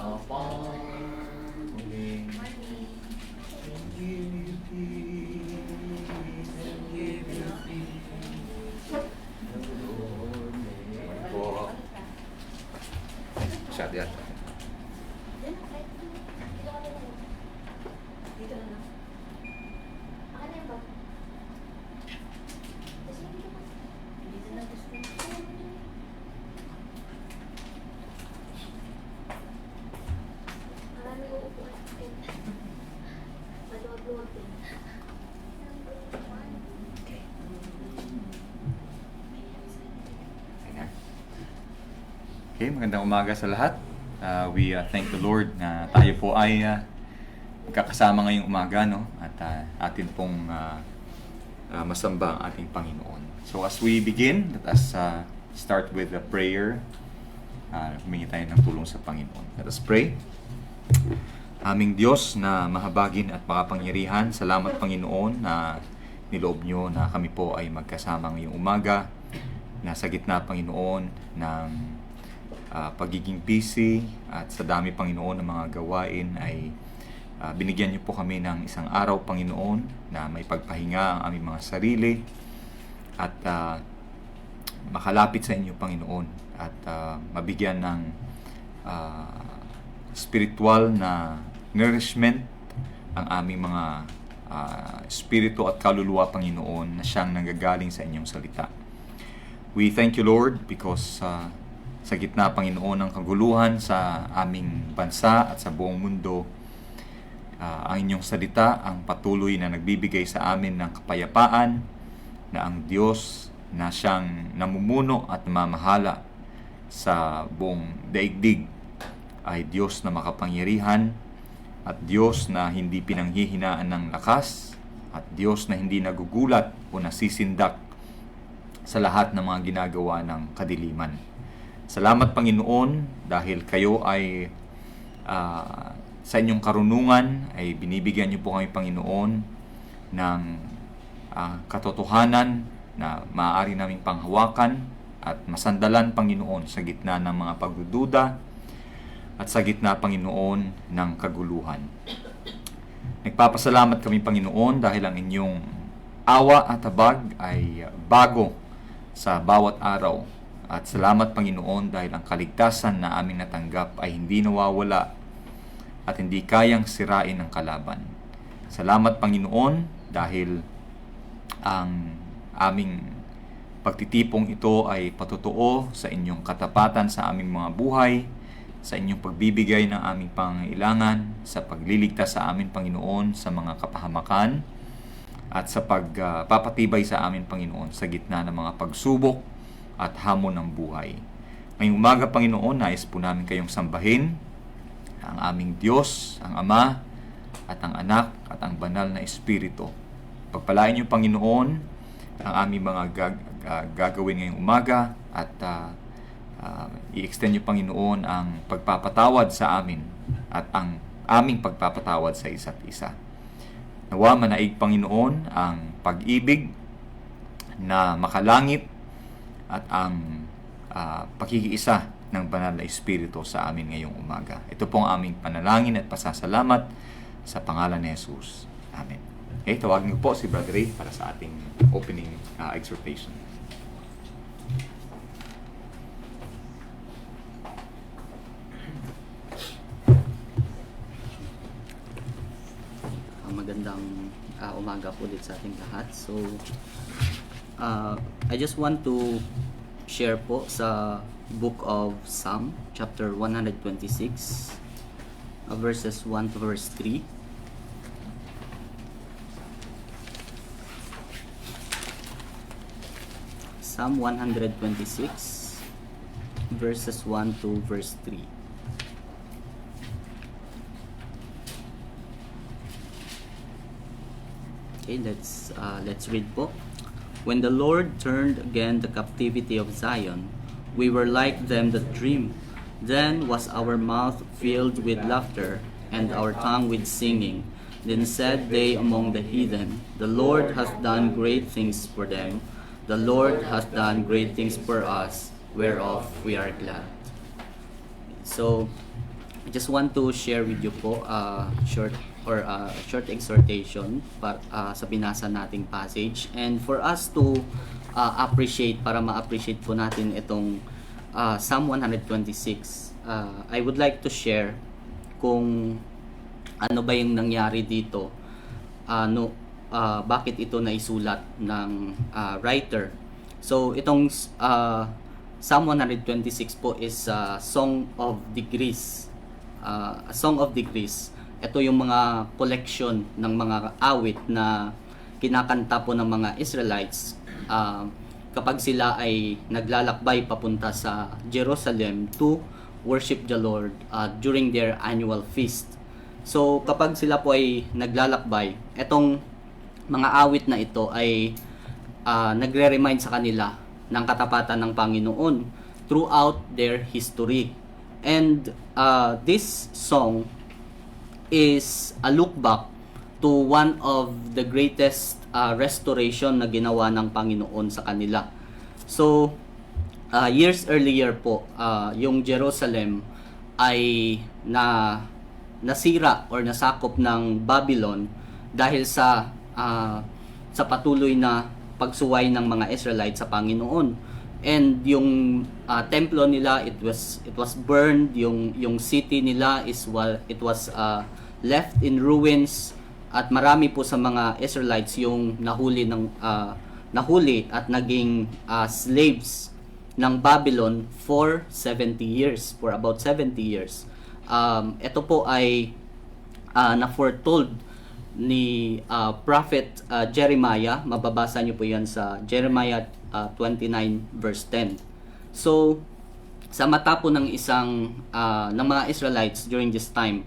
Morning. And give you peace, and give you peace. The Lord may walk. Shut yan. Dito na lang. Ano ba? Dito na gusto. Marami uupuan. Maluwag-luwag din. Okay, magandang umaga sa lahat. We thank the Lord na tayo po ay magkakasama ngayong umaga, no? At atin pong masamba ang ating Panginoon. So as we begin, let us start with a prayer. Humingi tayo ng tulong sa Panginoon. Let us pray. Aming Diyos na mahabagin at makapangyarihan, salamat Panginoon na niloob nyo na kami po ay magkasama ngayong umaga, na sa gitna Panginoon ng pagiging busy at sa dami Panginoon ng mga gawain ay binigyan niyo po kami ng isang araw Panginoon na may pagpahinga ang aming mga sarili at makalapit sa inyo Panginoon at mabigyan ng spiritual na nourishment ang aming mga espiritu at kaluluwa Panginoon na siyang nanggagaling sa inyong salita. We thank you Lord because sa gitna Panginoon ng kaguluhan sa aming bansa at sa buong mundo, ang inyong salita ang patuloy na nagbibigay sa amin ng kapayapaan na ang Diyos na siyang namumuno at mamahala sa buong daigdig ay Diyos na makapangyarihan at Diyos na hindi pinanghihinaan ng lakas at Diyos na hindi nagugulat o nasisindak sa lahat ng mga ginagawa ng kadiliman. Salamat Panginoon dahil kayo ay sa inyong karunungan ay binibigyan niyo po kami Panginoon ng katotohanan na maaari naming panghawakan at masandalan Panginoon sa gitna ng mga pagdududa at sa gitna Panginoon ng kaguluhan. Nagpapasalamat kami Panginoon dahil ang inyong awa at habag ay bago sa bawat araw. At salamat Panginoon dahil ang kaligtasan na aming natanggap ay hindi nawawala at hindi kayang sirain ng kalaban. Salamat Panginoon dahil ang aming pagtitipong ito ay patotoo sa inyong katapatan sa aming mga buhay, sa inyong pagbibigay ng aming pangangailangan, sa pagliligtas sa amin Panginoon sa mga kapahamakan, at sa pagpapatibay sa amin Panginoon sa gitna ng mga pagsubok at hamon ng buhay. Ngayong umaga, Panginoon, nais po namin kayong sambahin, ang aming Diyos, ang Ama, at ang Anak, at ang Banal na Espiritu. Pagpalain niyo, Panginoon, ang aming mga gagawin ngayong umaga, at i-extend niyo, Panginoon, ang pagpapatawad sa amin, at ang aming pagpapatawad sa isa't isa. Nawa manaig, Panginoon, ang pag-ibig na makalangit, at ang pakikiisa ng Banal na Espiritu sa amin ngayong umaga. Ito pong aming panalangin at pasasalamat sa pangalan ni Jesus. Amen. Okay, tawagin ko po si Brother Ray para sa ating opening exhortation. Magandang umaga po ulit sa ating lahat. So, I just want to share po sa book of Psalm, chapter 126, verses 1 to verse 3. Psalm 126, verses 1 to verse 3. Okay, let's read po. When the Lord turned again the captivity of Zion, we were like them that dream. Then was our mouth filled with laughter, and our tongue with singing. Then said they among the heathen, The Lord hath done great things for them. The Lord hath done great things for us, whereof we are glad. So, I just want to share with you po short exhortation sa binasa nating passage, and for us to para ma-appreciate po natin itong Psalm 126. I would like to share kung ano ba yung nangyari dito, bakit ito naisulat ng writer. So itong Psalm 126 po is a Song of Degrees. A Song of Degrees. Ito yung mga collection ng mga awit na kinakanta po ng mga Israelites kapag sila ay naglalakbay papunta sa Jerusalem to worship the Lord during their annual feast. So kapag sila po ay naglalakbay, etong mga awit na ito ay nagre-remind sa kanila ng katapatan ng Panginoon throughout their history. And this song is a look back to one of the greatest restoration na ginawa ng Panginoon sa kanila. So, years earlier po, yung Jerusalem ay nasira or nasakop ng Babylon dahil sa patuloy na pagsuway ng mga Israelites sa Panginoon. And yung templo nila, it was burned. Yung city nila it was left in ruins, at marami po sa mga Israelites yung nahuli at naging slaves ng Babylon for about 70 years. Ito po ay na-foretold ni Prophet Jeremiah. Mababasa niyo po yan sa Jeremiah 29 verse 10. So, sa mata po ng ng mga Israelites during this time,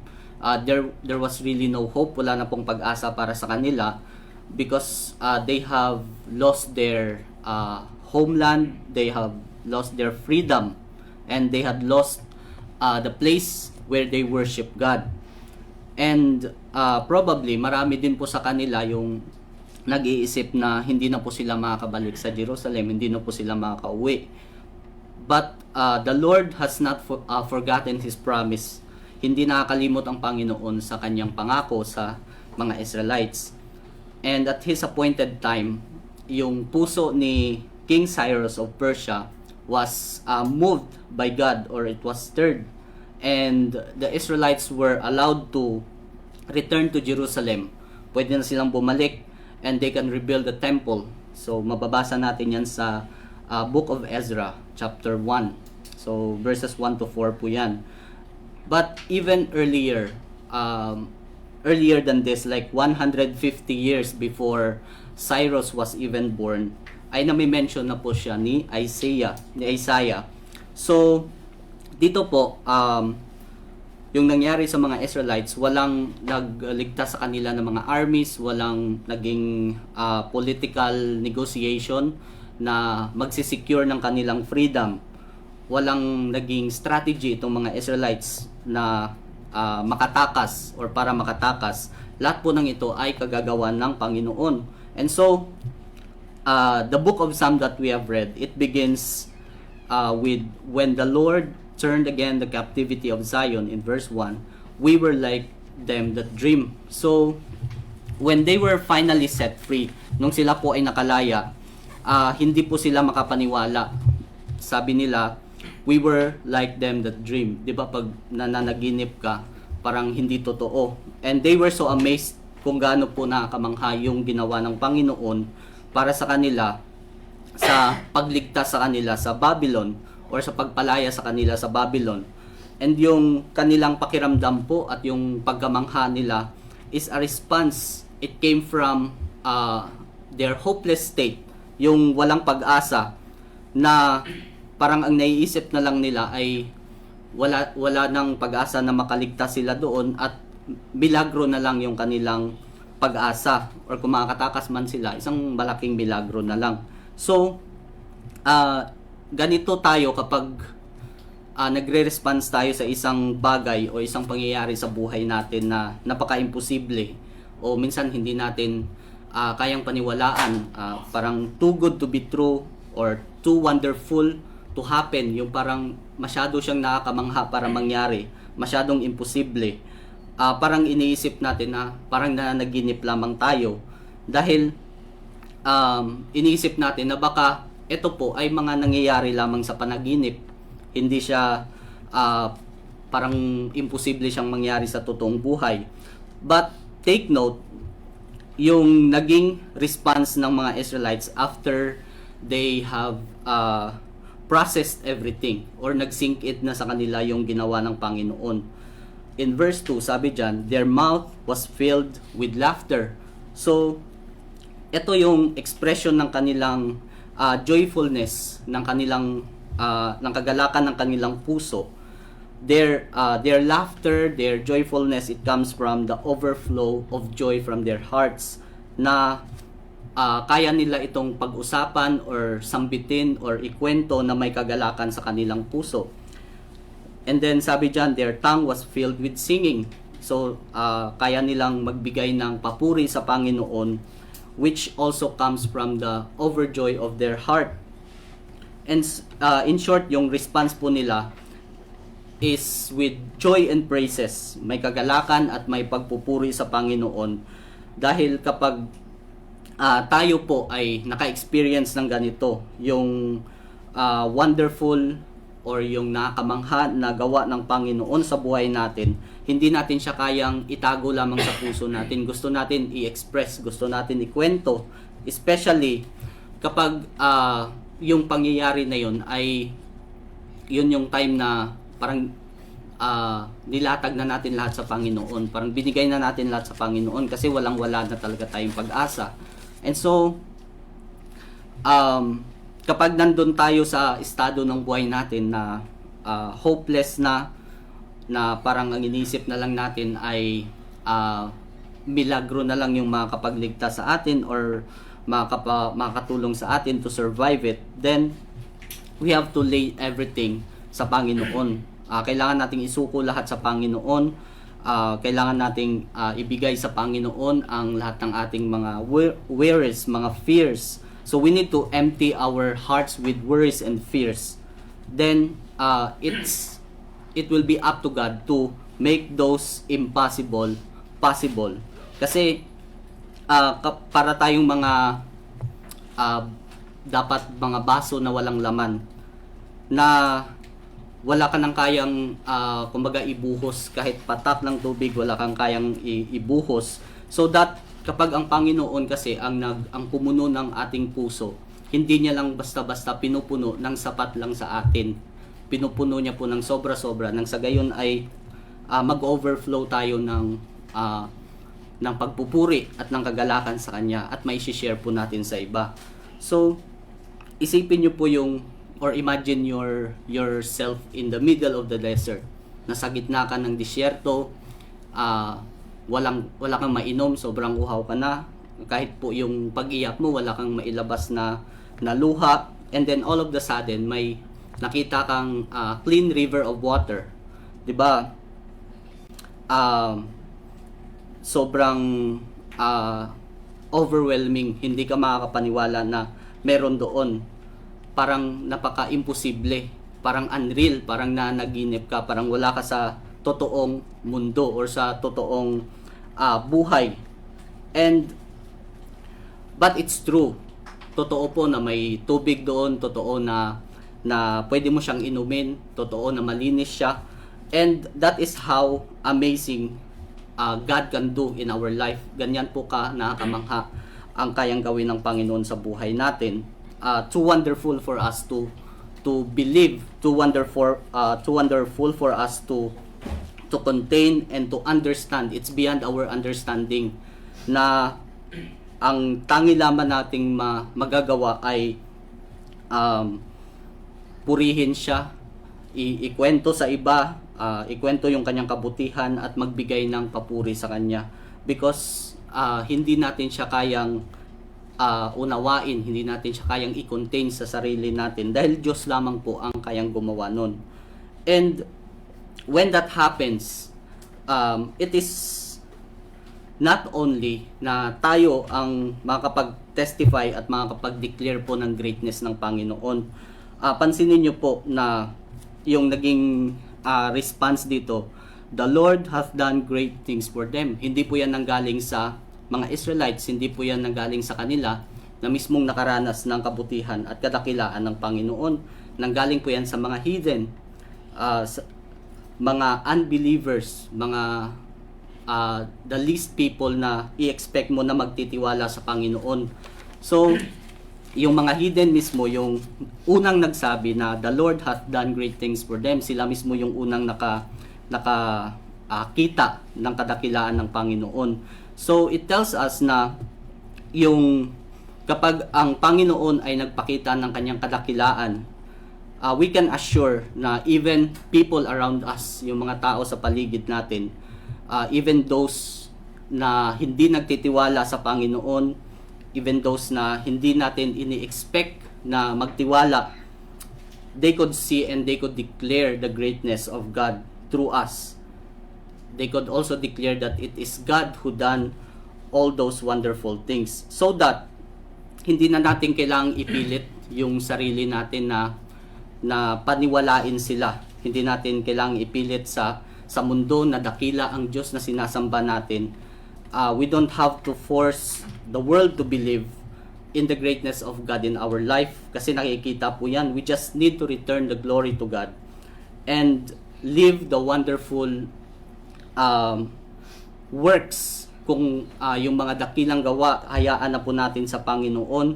there was really no hope. Wala na pong pag-asa para sa kanila because they have lost their homeland, they have lost their freedom, and they had lost the place where they worship God. And probably marami din po sa kanila yung nag-iisip na hindi na po sila makakabalik sa Jerusalem, hindi na po sila makakauwi. But the Lord has not forgotten His promise. Hindi nakakalimot ang Panginoon sa kanyang pangako sa mga Israelites. And at His appointed time, yung puso ni King Cyrus of Persia was moved by God, or it was stirred. And the Israelites were allowed to return to Jerusalem. Pwede na silang bumalik and they can rebuild the temple. So mababasa natin yan sa Book of Ezra, chapter 1. So verses 1 to 4 po yan. But even earlier than this, like 150 years before Cyrus was even born, ay nami-mention na po siya ni Isaiah. So dito po, yung nangyari sa mga Israelites, walang nagligtas sa kanila ng mga armies, walang naging political negotiation na magsisecure ng kanilang freedom. Walang naging strategy itong mga Israelites na makatakas or para makatakas. Lahat po ng ito ay kagagawan ng Panginoon. And so, the book of Psalm that we have read, it begins with, when the Lord turned again the captivity of Zion, in verse 1, we were like them that dream. So, when they were finally set free, nung sila po ay nakalaya, hindi po sila makapaniwala. Sabi nila, we were like them that dream. Di ba pag nananaginip ka, parang hindi totoo. And they were so amazed kung gaano po nakakamangha yung ginawa ng Panginoon para sa kanila, sa pagligtas sa kanila sa Babylon, or sa pagpalaya sa kanila sa Babylon. And yung kanilang pakiramdam po at yung pagkamangha nila is a response. It came from their hopeless state, yung walang pag-asa, na parang ang naiisip na lang nila ay wala nang pag-asa na makaligtas sila doon, at milagro na lang yung kanilang pag-asa, or kung makakatakas man sila, isang malaking milagro na lang. So, ganito tayo kapag nagre-response tayo sa isang bagay o isang pangyayari sa buhay natin na napaka-imposible, o minsan hindi natin kayang paniwalaan, parang too good to be true or too wonderful to happen, yung parang masyado siyang nakakamangha para mangyari. masyadong imposible. Parang iniisip natin na parang nananaginip lamang tayo dahil iniisip natin na baka ito po ay mga nangyayari lamang sa panaginip. Hindi siya parang imposible siyang mangyari sa totoong buhay. But take note, yung naging response ng mga Israelites after they have processed everything or nag-sink it na sa kanila yung ginawa ng Panginoon. In verse 2, sabi dyan, their mouth was filled with laughter. So, ito yung expression ng kanilang joyfulness, ng kanilang ng kagalakan ng kanilang puso. Their laughter, their joyfulness, it comes from the overflow of joy from their hearts na kaya nila itong pag-usapan or sambitin or ikwento na may kagalakan sa kanilang puso. And then sabi dyan, their tongue was filled with singing. So kaya nilang magbigay ng papuri sa Panginoon, which also comes from the overjoy of their heart. And in short, yung response po nila is with joy and praises. May kagalakan at may pagpupuri sa Panginoon. Dahil kapag tayo po ay naka-experience ng ganito, yung wonderful or yung nakamangha na gawa ng Panginoon sa buhay natin, hindi natin siya kayang itago lamang sa puso natin. Gusto natin i-express, gusto natin ikwento. Especially kapag yung pangyayari na yun ay yun yung time na parang nilatag na natin lahat sa Panginoon. Parang binigay na natin lahat sa Panginoon kasi walang-wala na talaga tayong pag-asa. And so, kapag nandun tayo sa estado ng buhay natin na hopeless na parang ang inisip na lang natin ay milagro na lang yung makakapagligtas sa atin or makakatulong sa atin to survive it, then we have to lay everything sa Panginoon. Kailangan nating isuko lahat sa Panginoon. Kailangan nating ibigay sa Panginoon ang lahat ng ating mga worries, mga fears. So we need to empty our hearts with worries and fears. Then it will be up to God to make those impossible possible. Kasi para tayong mga dapat mga baso na walang laman na wala ka nang kayang kumbaga ibuhos, kahit patak ng tubig wala kang kayang ibuhos. So that kapag ang Panginoon kasi ang pumuno ng ating puso, hindi niya lang basta-basta pinupuno ng sapat lang sa atin. Pinupuno niya po ng sobra-sobra nang sa gayon ay mag-overflow tayo ng pagpupuri at ng kagalakan sa Kanya at may share po natin sa iba. So isipin niyo po or imagine yourself in the middle of the desert. Nasa gitna ka ng disyerto, wala kang mainom, sobrang uhaw ka na. Kahit po yung pag-iyak mo, wala kang mailabas na luha. And then all of the sudden, may nakita kang clean river of water. 'Di ba? Sobrang overwhelming, hindi ka makakapaniwala na meron doon. Parang napaka-imposible, parang unreal, parang nanaginip ka, parang wala ka sa totoong mundo or sa totoong buhay. But it's true. Totoo po na may tubig doon, totoo na pwede mo siyang inumin, totoo na malinis siya. And that is how amazing God can do in our life. Ganyan po ka nakakamangha ang kayang gawin ng Panginoon sa buhay natin. Too wonderful for us to believe, too wonderful for us to contain and to understand. It's beyond our understanding na ang tangi lamang nating magagawa ay purihin siya, ikwento sa iba, ikwento yung kanyang kabutihan at magbigay ng papuri sa kanya, because hindi natin siya kayang unawain, hindi natin siya kayang i-contain sa sarili natin dahil Diyos lamang po ang kayang gumawa nun. And when that happens, it is not only na tayo ang makakapag-testify at makakapag-declare po ng greatness ng Panginoon. Pansinin nyo po na yung naging response dito The Lord hath done great things for them. Hindi po yan nanggaling sa mga Israelites, hindi po yan nanggaling sa kanila na mismong nakaranas ng kabutihan at kadakilaan ng Panginoon. Nanggaling po yan sa mga heathen, mga unbelievers, mga the least people na i-expect mo na magtitiwala sa Panginoon. So, yung mga hidden mismo, yung unang nagsabi na the Lord hath done great things for them, sila mismo yung unang kita ng kadakilaan ng Panginoon. So, it tells us na yung kapag ang Panginoon ay nagpakita ng kanyang kadakilaan, we can assure na even people around us, yung mga tao sa paligid natin, even those na hindi nagtitiwala sa Panginoon, even those na hindi natin ini-expect na magtiwala, they could see and they could declare the greatness of God through us. They could also declare that it is God who done all those wonderful things. So that hindi na natin kailangang ipilit yung sarili natin na paniwalain sila. Hindi natin kailangang ipilit sa mundo na dakila ang Diyos na sinasamba natin. We don't have to force the world to believe in the greatness of God in our life kasi nakikita po yan. We just need to return the glory to God and live the wonderful works. Kung yung mga dakilang gawa, hayaan na po natin sa Panginoon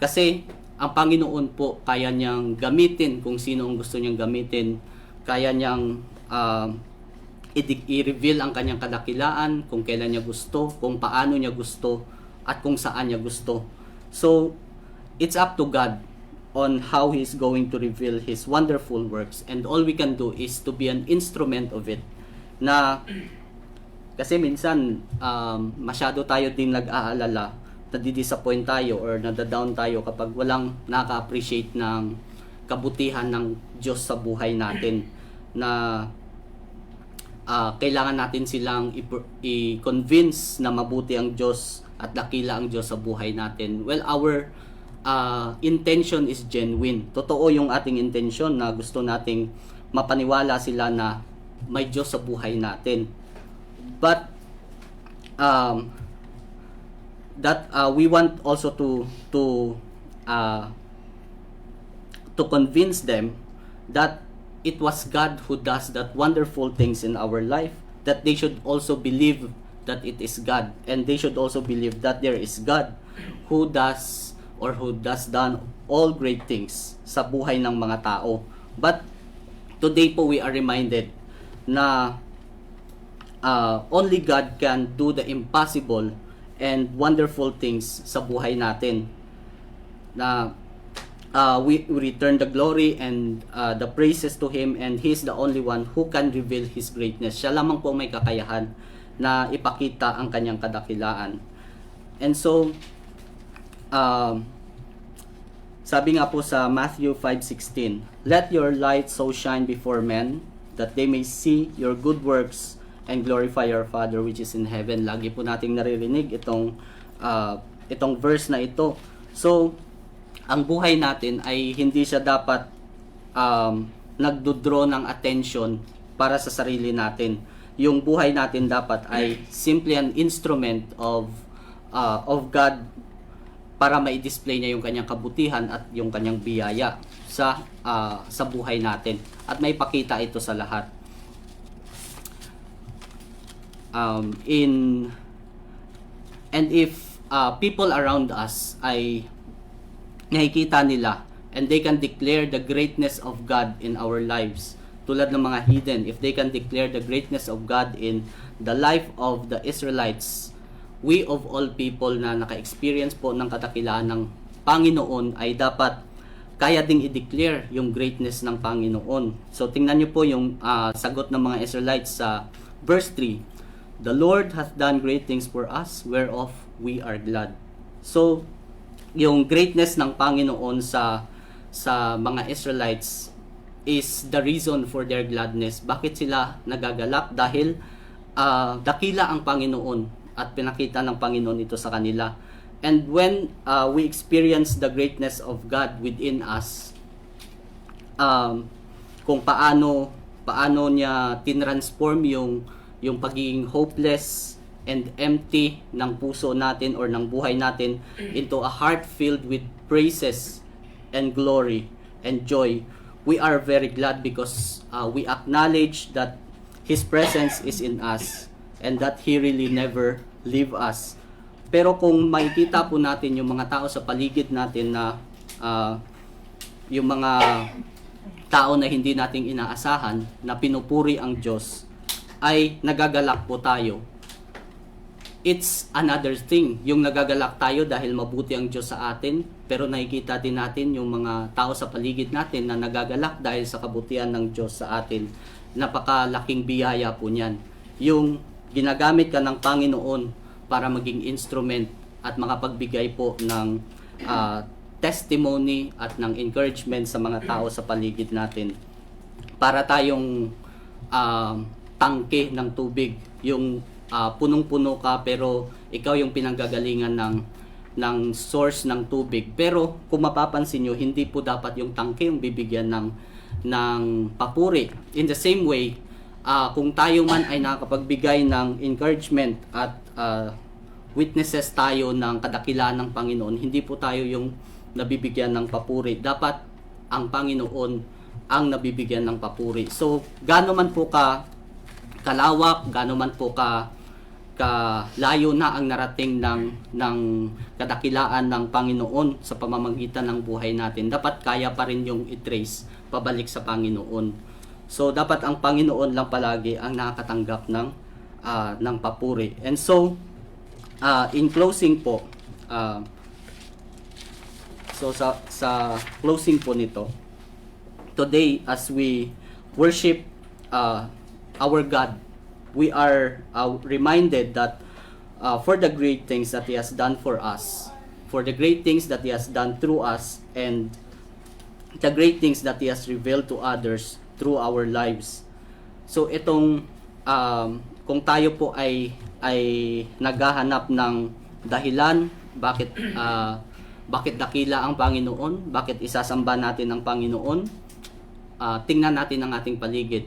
kasi ang Panginoon po kaya niyang gamitin kung sino ang gusto niyang gamitin. Kaya niyang i-reveal ang kanyang kadakilaan kung kailan niya gusto, kung paano niya gusto, at kung saan niya gusto. So, it's up to God on how He's going to reveal His wonderful works, and all we can do is to be an instrument of it. Na, kasi minsan, masyado tayo din nag-aalala, nadidisappoint tayo or nadadown tayo kapag walang nakaka-appreciate ng kabutihan ng Diyos sa buhay natin, na kailangan natin silang i-convince na mabuti ang Diyos at dakila ang Diyos sa buhay natin. Well, our intention is genuine. Totoo yung ating intention na gusto nating mapaniwala sila na may Diyos sa buhay natin. But we want also to convince them that it was God who does that wonderful things in our life, that they should also believe that it is God, and they should also believe that there is God who does done all great things sa buhay ng mga tao. But today po we are reminded na only God can do the impossible and wonderful things sa buhay natin. Na we return the glory and the praises to Him, and He is the only one who can reveal His greatness. Siya lamang po may kakayahan na ipakita ang kanyang kadakilaan. And so, sabi nga po sa Matthew 5:16, "Let your light so shine before men, that they may see your good works and glorify your Father which is in heaven." Lagi po nating naririnig itong verse na ito. So, ang buhay natin ay hindi siya dapat nagdodraw ng attention para sa sarili natin. Yung buhay natin dapat ay simply an instrument of God para ma-display niya yung kanyang kabutihan at yung kanyang biyaya sa buhay natin, at may pakita ito sa lahat. And if people around us ay nakikita nila and they can declare the greatness of God in our lives, tulad ng mga heathen, if they can declare the greatness of God in the life of the Israelites, we of all people na naka-experience po ng kadakilaan ng Panginoon ay dapat kaya ding i-declare yung greatness ng Panginoon. So tingnan niyo po yung sagot ng mga Israelites sa verse 3. "The Lord hath done great things for us, whereof we are glad." So yung greatness ng Panginoon sa mga Israelites is the reason for their gladness. Bakit sila nagagalak? Dahil dakila ang Panginoon at pinakita ng Panginoon ito sa kanila. And when we experience the greatness of God within us, kung paano paano niya tinransform yung pagiging hopeless and empty ng puso natin or ng buhay natin into a heart filled with praises and glory and joy. We are very glad because we acknowledge that His presence is in us and that He really never leave us. Pero kung makikita po natin yung mga tao sa paligid natin na yung mga tao na hindi nating inaasahan na pinupuri ang Diyos, ay nagagalak po tayo. It's another thing. Yung nagagalak tayo dahil mabuti ang Diyos sa atin, pero nakikita din natin yung mga tao sa paligid natin na nagagalak dahil sa kabutihan ng Diyos sa atin. Napakalaking biyaya po niyan. Yung ginagamit ka ng Panginoon para maging instrument at makapagbigay po ng testimony at ng encouragement sa mga tao sa paligid natin. Para tayong tangke ng tubig, yung punong-puno ka pero ikaw yung pinanggagalingan ng source ng tubig. Pero kung mapapansin nyo, hindi po dapat yung tangke yung bibigyan ng papuri. In the same way, kung tayo man ay nakapagbigay ng encouragement at witnesses tayo ng kadakilaan ng Panginoon, hindi po tayo yung nabibigyan ng papuri. Dapat ang Panginoon ang nabibigyan ng papuri. So, gaano man po kalawak, gaano man po layo na ang narating ng kadakilaan ng Panginoon sa pamamagitan ng buhay natin, dapat kaya pa rin yung i-trace pabalik sa Panginoon. So dapat ang Panginoon lang palagi ang nakakatanggap ng papuri. And so in closing po, so sa closing po nito, today as we worship our God, we are reminded that for the great things that He has done for us, for the great things that He has done through us, and the great things that He has revealed to others through our lives. So itong kung tayo po ay naghahanap ng dahilan bakit dakila ang Panginoon, bakit isasamba natin ang Panginoon, tingnan natin ang ating paligid.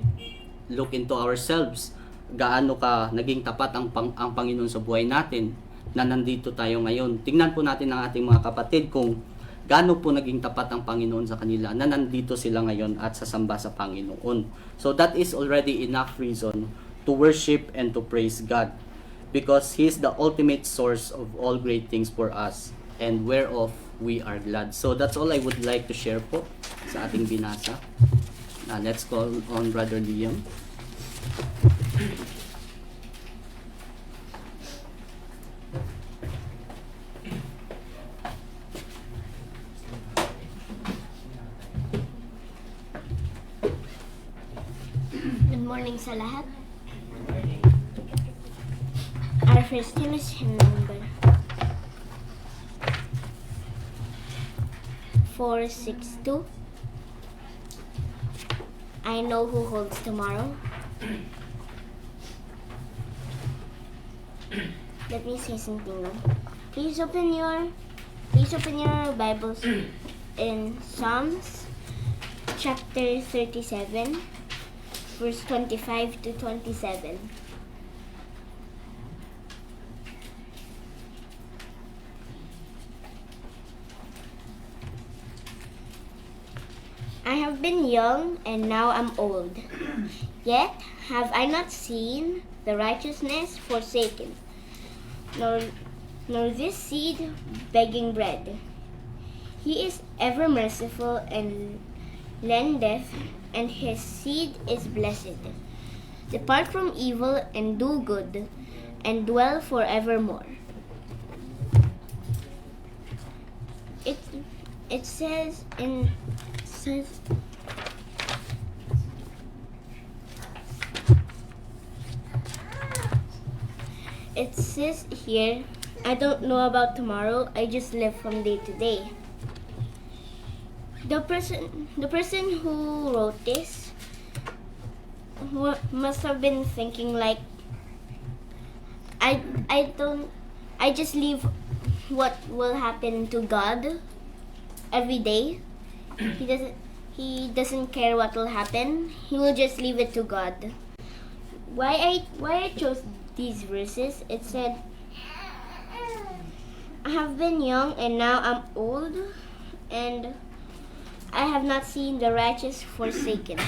Look into ourselves. Gaano ka naging tapat ang Panginoon sa buhay natin na nandito tayo ngayon. Tingnan po natin ang ating mga kapatid kung gaano po naging tapat ang Panginoon sa kanila na nandito sila ngayon at sasamba sa Panginoon. So that is already enough reason to worship and to praise God, because He is the ultimate source of all great things for us and whereof we are glad. So that's all I would like to share po sa ating binasa. Let's call on Brother Liam. Good morning sa lahat. Our first hymn is hymn number 462. I know who holds tomorrow. Let me say something now. Please open your Bibles in Psalms chapter 37, verse 25 to 27. I have been young and now I'm old. Yet have I not seen the righteousness forsaken, nor this seed begging bread. He is ever merciful and lendeth, and his seed is blessed. Depart from evil and do good, and dwell forevermore. It says here, I don't know about tomorrow, I just live from day to day. The person who wrote this must have been thinking like, I just leave what will happen to God every day. he doesn't care what will happen. He will just leave it to God. Why I chose these verses? It said, I have been young and now I'm old, and I have not seen the righteous forsaken.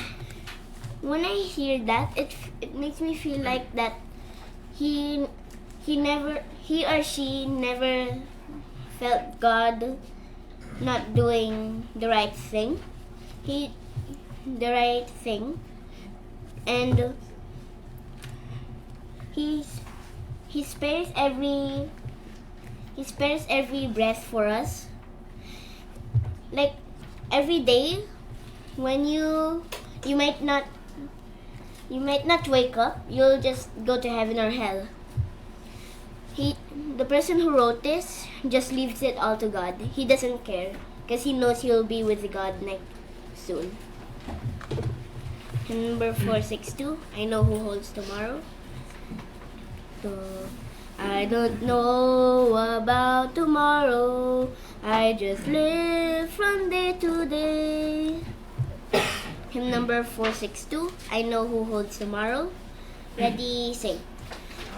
When I hear that, it makes me feel like that he or she never felt God not doing the right thing. And he spares every breath for us. Like every day, when you might not wake up, you'll just go to heaven or hell. The person who wrote this just leaves it all to God. He doesn't care because he knows he'll be with God soon. And number 462, I know who holds tomorrow. I don't know about tomorrow. I just live from day to day. Hymn number 462, I know who holds tomorrow. Ready, sing.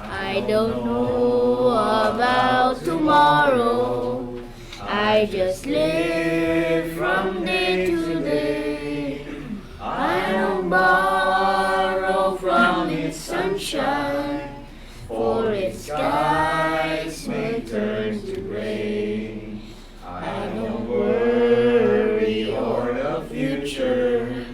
I don't know about tomorrow. I just live from day to day. I don't borrow from its sunshine, for its skies may turn to gray. I don't worry o'er the future,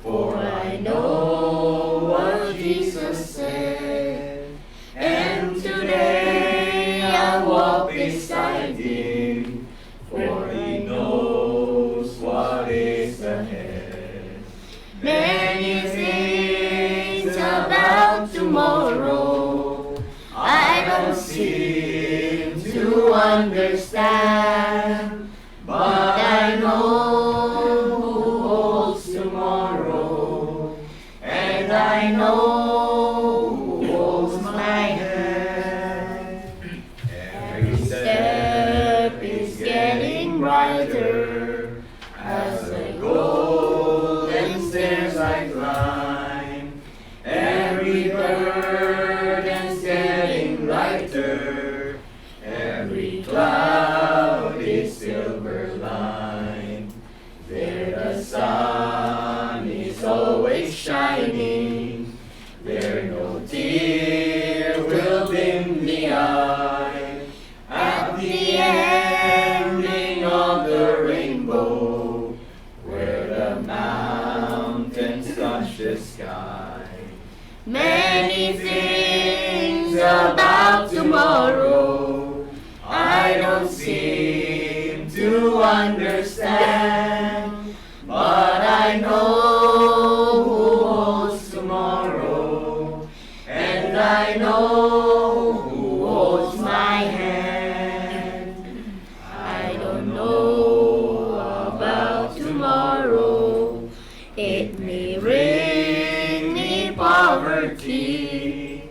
for I know what Jesus said. And today I walk beside Him, for He knows what is ahead. Many things about tomorrow I don't seem to understand, but I know who holds tomorrow, and I know who holds my hand. Every step is getting brighter as the golden stairs I climb. Every burden's getting lighter, every cloud is silver lined. There the sun is always shining, there no tear will dim the eye. At the ending of the rainbow, where the mountains touch the sky. Many things about tomorrow I don't seem to understand, but I know who holds tomorrow, and I know who holds my hand. I don't know about tomorrow. It may bring me poverty,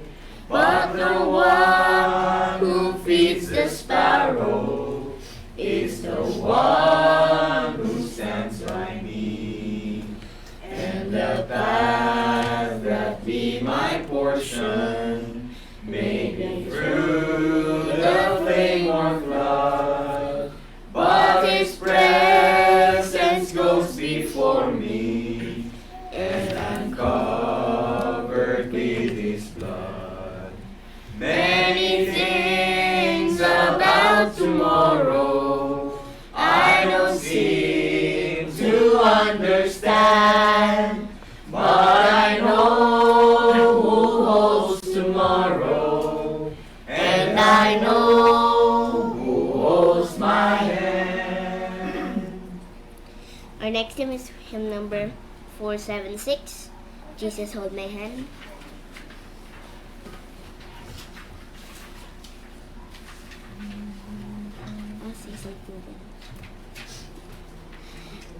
but the one who feeds the sparrow is the one who stands by me. And the path that be my portion may be through the flame or flood, but His presence goes before me, and I'm covered with His blood. Many things about tomorrow I don't seem to understand, but I know who holds tomorrow, and I know who holds my hand. Our next hymn is hymn number 476, Jesus Hold My Hand.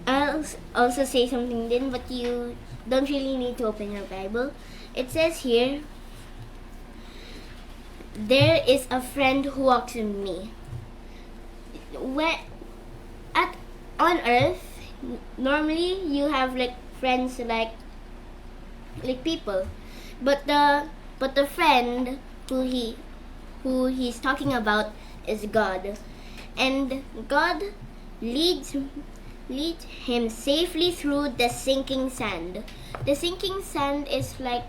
I'll also say something then, but you don't really need to open your Bible. It says here, there is a friend who walks with me. On earth, normally you have like friends like people, but the friend who he's talking about is God, and God leads him safely through the sinking sand. The sinking sand is like,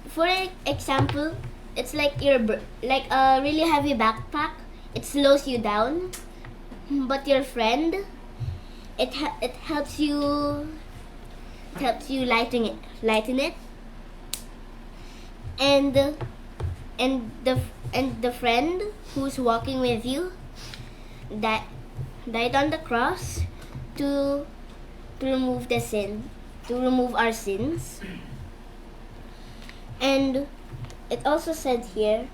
for example, it's like like a really heavy backpack. It slows you down, but your friend, it helps you lighten it, and the friend who's walking with you that died on the cross to remove our sins. And it also said here,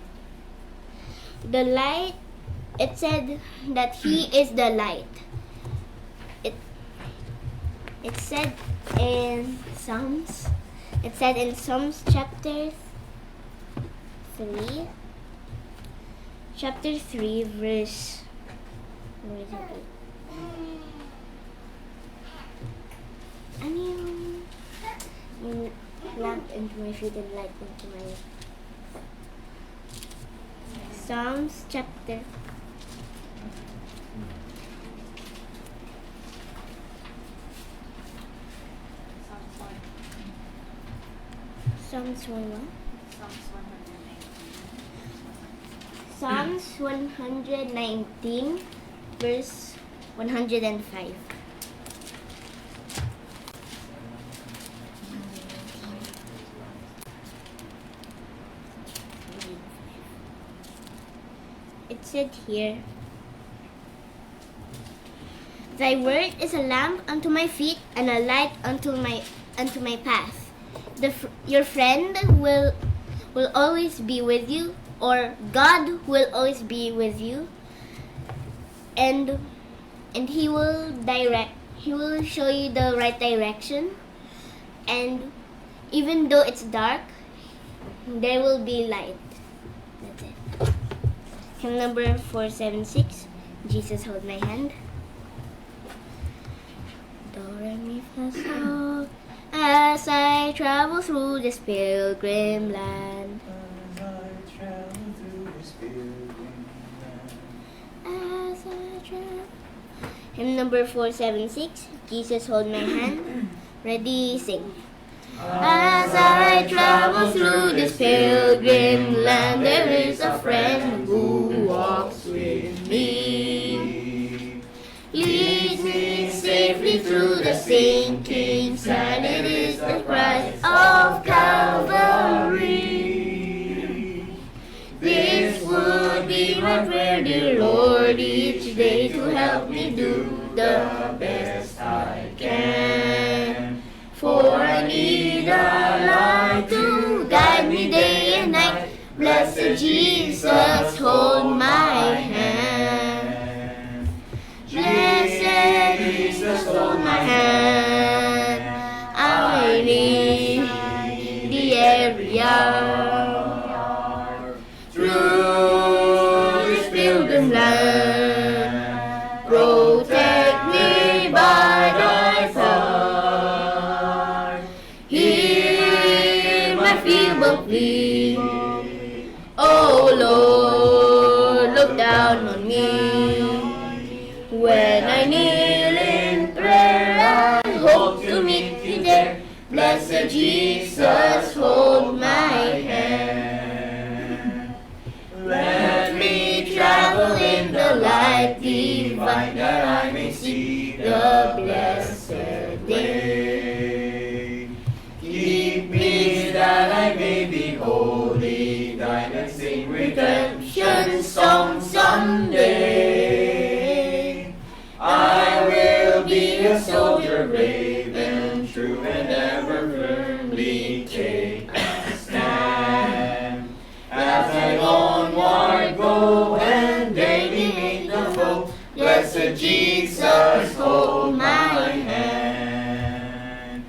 the light, it said that he is the light. It said in Psalms chapter 3 verse, where is it? Lamp into my feet and light into my Psalms chapter Psalms 1 Psalms 119 verse 105. It said here, thy word is a lamp unto my feet and a light unto my path. Your friend will always be with you, or God will always be with you, and he will show you the right direction, and even though it's dark, there will be light. That's it. Hymn number 476, Jesus Hold My Hand. Do, re, mi, fa, sol. As I travel through this pilgrim land, as I travel. Hymn number 476, Jesus Hold My Hand. Ready, sing. As I travel through this pilgrim land, there is a friend who walks with me. Leads me safely through the sinking sand. It is the Christ of Calvary. This would be my prayer, dear Lord, each day to help me do the best I can. For I need a light to guide me day and night. Blessed Jesus, hold my hand. Blessed Jesus, hold my hand. I need thee every hour. Through this pilgrim land, protect me by thy power. Hear my feeble plea. Oh Lord, look down on me. When I kneel in prayer, I hope to meet thee there. Blessed Jesus, hold my hand. Let me travel in the light divine, that I may see the blessed day. Keep me that I may be holy, thine and sing redemption song someday. I will be a soldier brave and true, and ever firmly take a stand. As I onward go and daily meet the foe, blessed Jesus, hold my hand.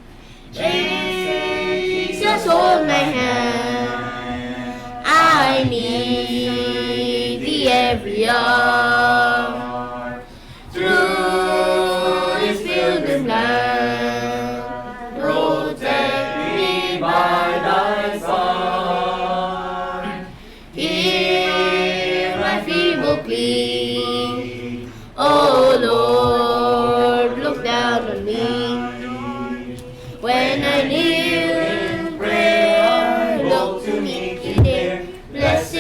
Jesus, hold my hand. I need thee every hour. Through this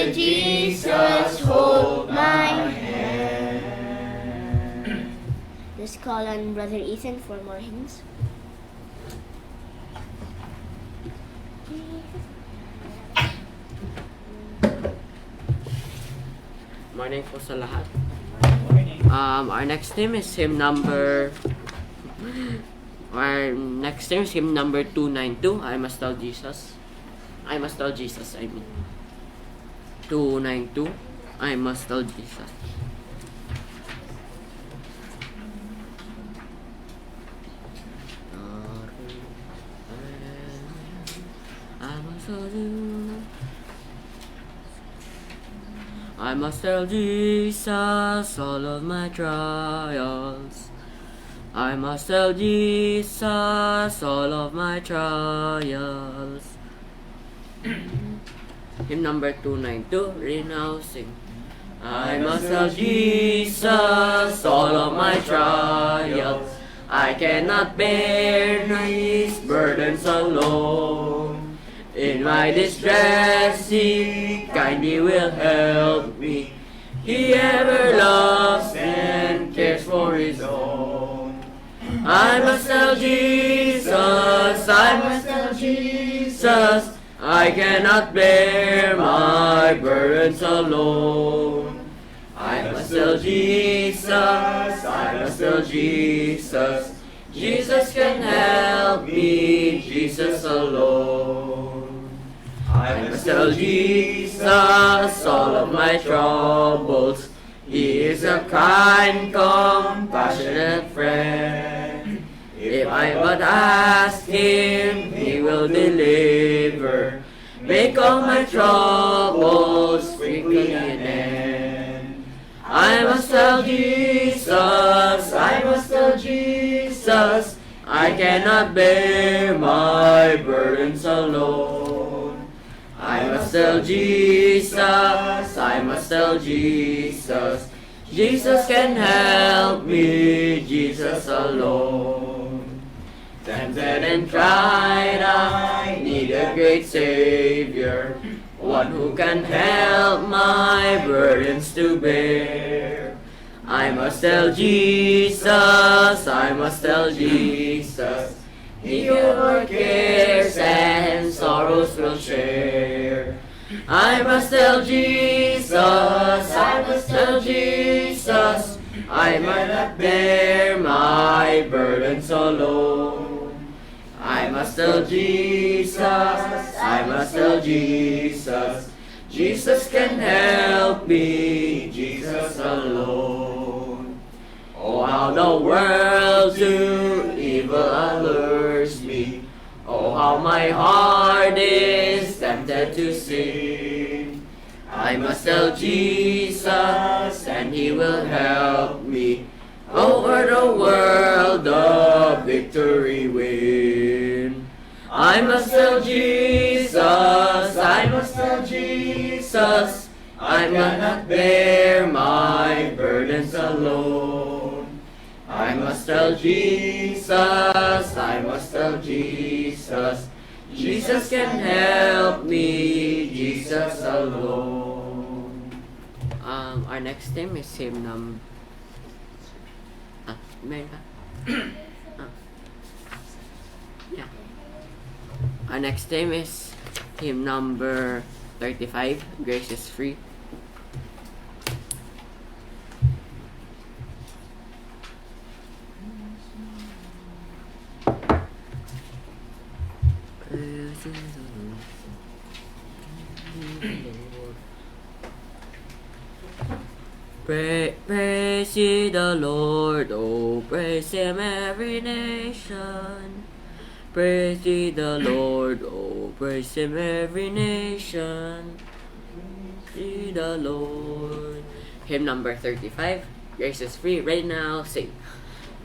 Dear Jesus, hold my Let's call on Brother Ethan for more hymns. Morning po sa lahat. Our next hymn is hymn number 292. I must tell Jesus. I must tell Jesus, I mean. 292. I must tell Jesus. I must tell Jesus all of my trials. I must tell Jesus all of my trials. Hymn number 292, read now, sing. I must tell Jesus all of my trials. I cannot bear these burdens alone. In my distress, He kindly will help me. He ever loves and cares for His own. I must tell Jesus, I must tell Jesus, I cannot bear my burdens alone. I must tell Jesus, I must tell Jesus, Jesus can help me, Jesus alone. I must tell Jesus all of my troubles. He is a kind, compassionate friend. If I but ask Him, He will deliver. Make all my troubles quickly an end. I must tell Jesus, I must tell Jesus, I cannot bear my burdens alone. I must tell Jesus, I must tell Jesus, Jesus can help me, Jesus alone. Tempted and tried, I need a great Savior, one who can help my burdens to bear. I must tell Jesus, I must tell Jesus, He our cares and sorrows will share. I must tell Jesus, I must tell Jesus, I might not bear my burdens alone. I must tell Jesus, I must tell Jesus, Jesus can help me, Jesus alone. Oh, how the world to evil allures me. Oh, how my heart is tempted to sin. I must tell Jesus, and He will help me. Over the world the victory win. I must tell Jesus, I must tell Jesus, I cannot bear my burdens alone. I must tell Jesus, I must tell Jesus, Jesus can help me, Jesus alone. Our next hymn is hymn number. Meron ka? Yeah. Our next hymn is hymn number 35, Grace is Free. Praise ye the Lord, oh praise Him every nation. Praise ye the Lord, oh praise Him every nation. Praise ye the Lord. Hymn number 35, Grace is Free. Right now, sing.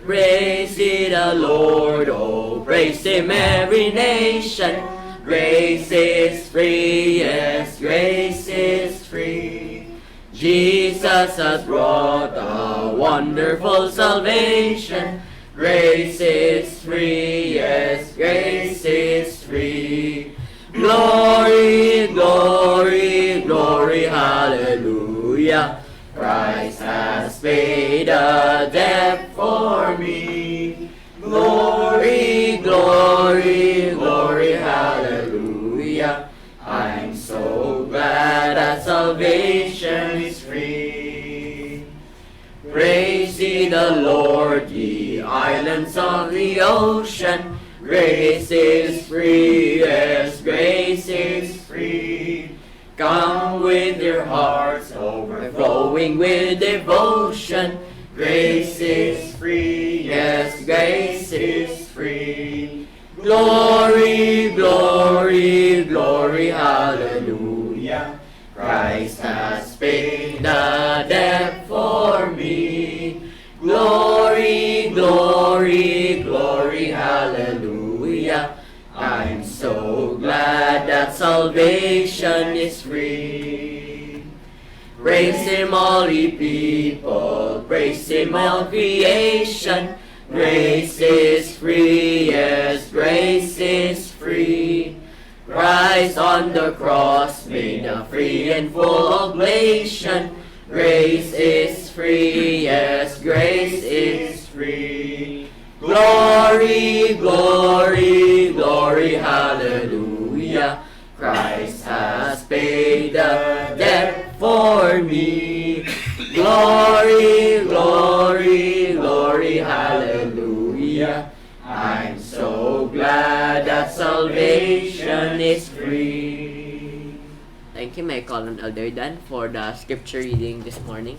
Praise ye the Lord, oh praise Him every nation. Grace is free, yes, grace is free. Jesus has brought a wonderful salvation. Grace is free, yes, grace is free. Glory, glory, glory glory, hallelujah. Christ has paid a debt for me. Glory, glory, glory, hallelujah. I'm so glad that salvation is free. Praise ye the Lord, ye islands of the ocean. Grace is free, yes, grace is free. Come with your hearts overflowing with devotion. Grace is free, yes, grace is free. Glory, glory, glory, hallelujah. Christ has paid the debt for me. Glory, glory, glory, hallelujah. I'm so glad that salvation is free. Praise Him, all ye people, praise Him, all creation. Grace is free, yes, grace is free. Christ on the cross made a free and full oblation. Grace is free, yes, grace is free. Glory, glory, glory, hallelujah. Christ has paid the debt for me. Glory, glory, glory, hallelujah. I'm so glad that salvation is free. Thank you, my Colin Elder Dan, for the scripture reading this morning.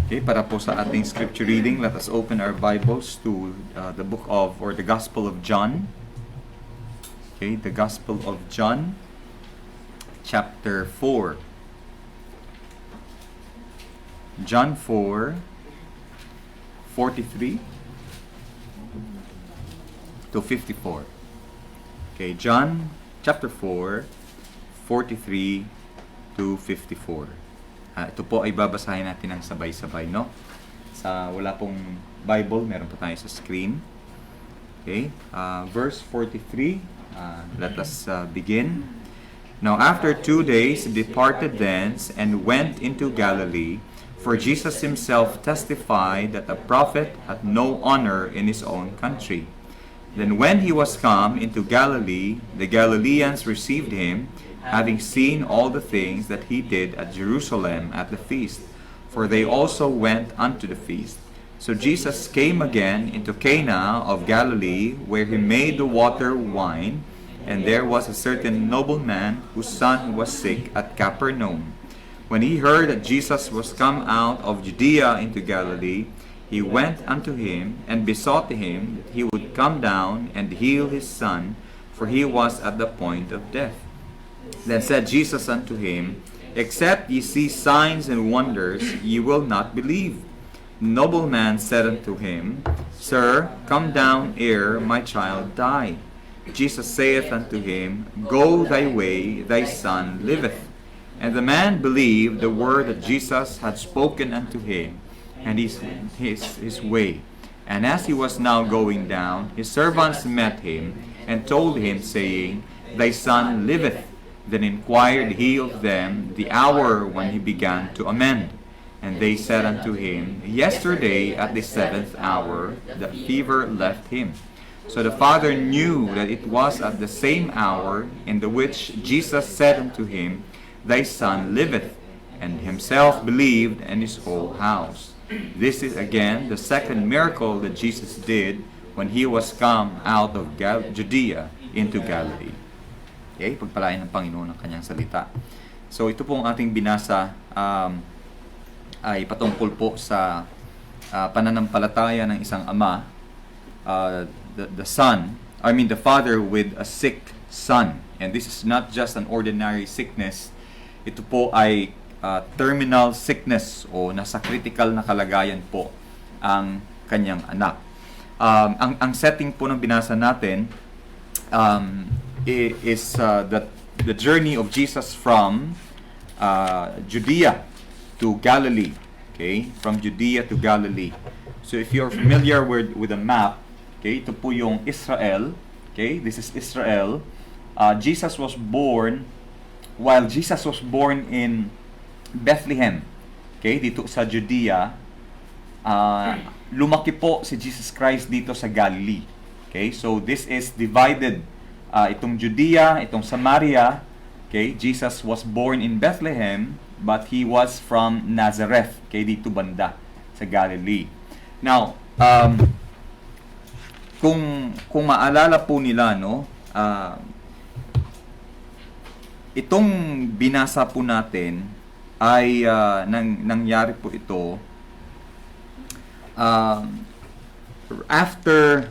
Okay, para po sa ating scripture reading, let us open our Bibles to the book of, or the Gospel of John. Okay, the Gospel of John, chapter 4. John 4, 43 to 54. Okay, John chapter 4, 43 to 54. Ito po ay babasahin natin ng sabay-sabay, no? Sa wala pong Bible, meron po tayo sa screen. Okay, verse 43. Let us begin. Now after 2 days he departed thence and went into Galilee, for Jesus himself testified that a prophet hath no honor in his own country. Then when he was come into Galilee, the Galileans received him, having seen all the things that he did at Jerusalem at the feast, for they also went unto the feast. So Jesus came again into Cana of Galilee, where he made the water wine. And there was a certain nobleman whose son was sick at Capernaum. When he heard that Jesus was come out of Judea into Galilee, he went unto him, and besought him that he would come down and heal his son, for he was at the point of death. Then said Jesus unto him, Except ye see signs and wonders, ye will not believe. The nobleman said unto him, Sir, come down ere my child die. Jesus saith unto him, Go thy way, thy son liveth. And the man believed the word that Jesus had spoken unto him, and his way. And as he was now going down, his servants met him, and told him, saying, Thy son liveth. Then inquired he of them the hour when he began to amend. And they said unto him, Yesterday at the 7th hour the fever left him. So the father knew that it was at the same hour in the which Jesus said unto him, Thy son liveth, and himself believed, and his whole house. This is again the second miracle that Jesus did when he was come out of Judea into Galilee. Okay, pagpalain ng Panginoon ang kanyang salita. So ito pong ating binasa ay patungkol po sa pananampalataya ng isang ama, the father with a sick son. And this is not just an ordinary sickness. Ito po ay terminal sickness o nasa critical na kalagayan po ang kanyang anak. Ang setting po ng binasa natin is the journey of Jesus from Judea to Galilee. Okay, from Judea to Galilee. So if you're familiar with the map, okay, ito po yung Israel. Okay, this is Israel. Jesus was born, while Jesus was born in Bethlehem, okay, dito sa Judea, lumaki po si Jesus Christ dito sa Galilee. Okay, so this is divided. Itong Judea, itong Samaria, okay, Jesus was born in Bethlehem, but he was from Nazareth, okay, dito banda sa Galilee. Now, kung maalala po nila, no, itong binasa po natin ay nangyari po ito after,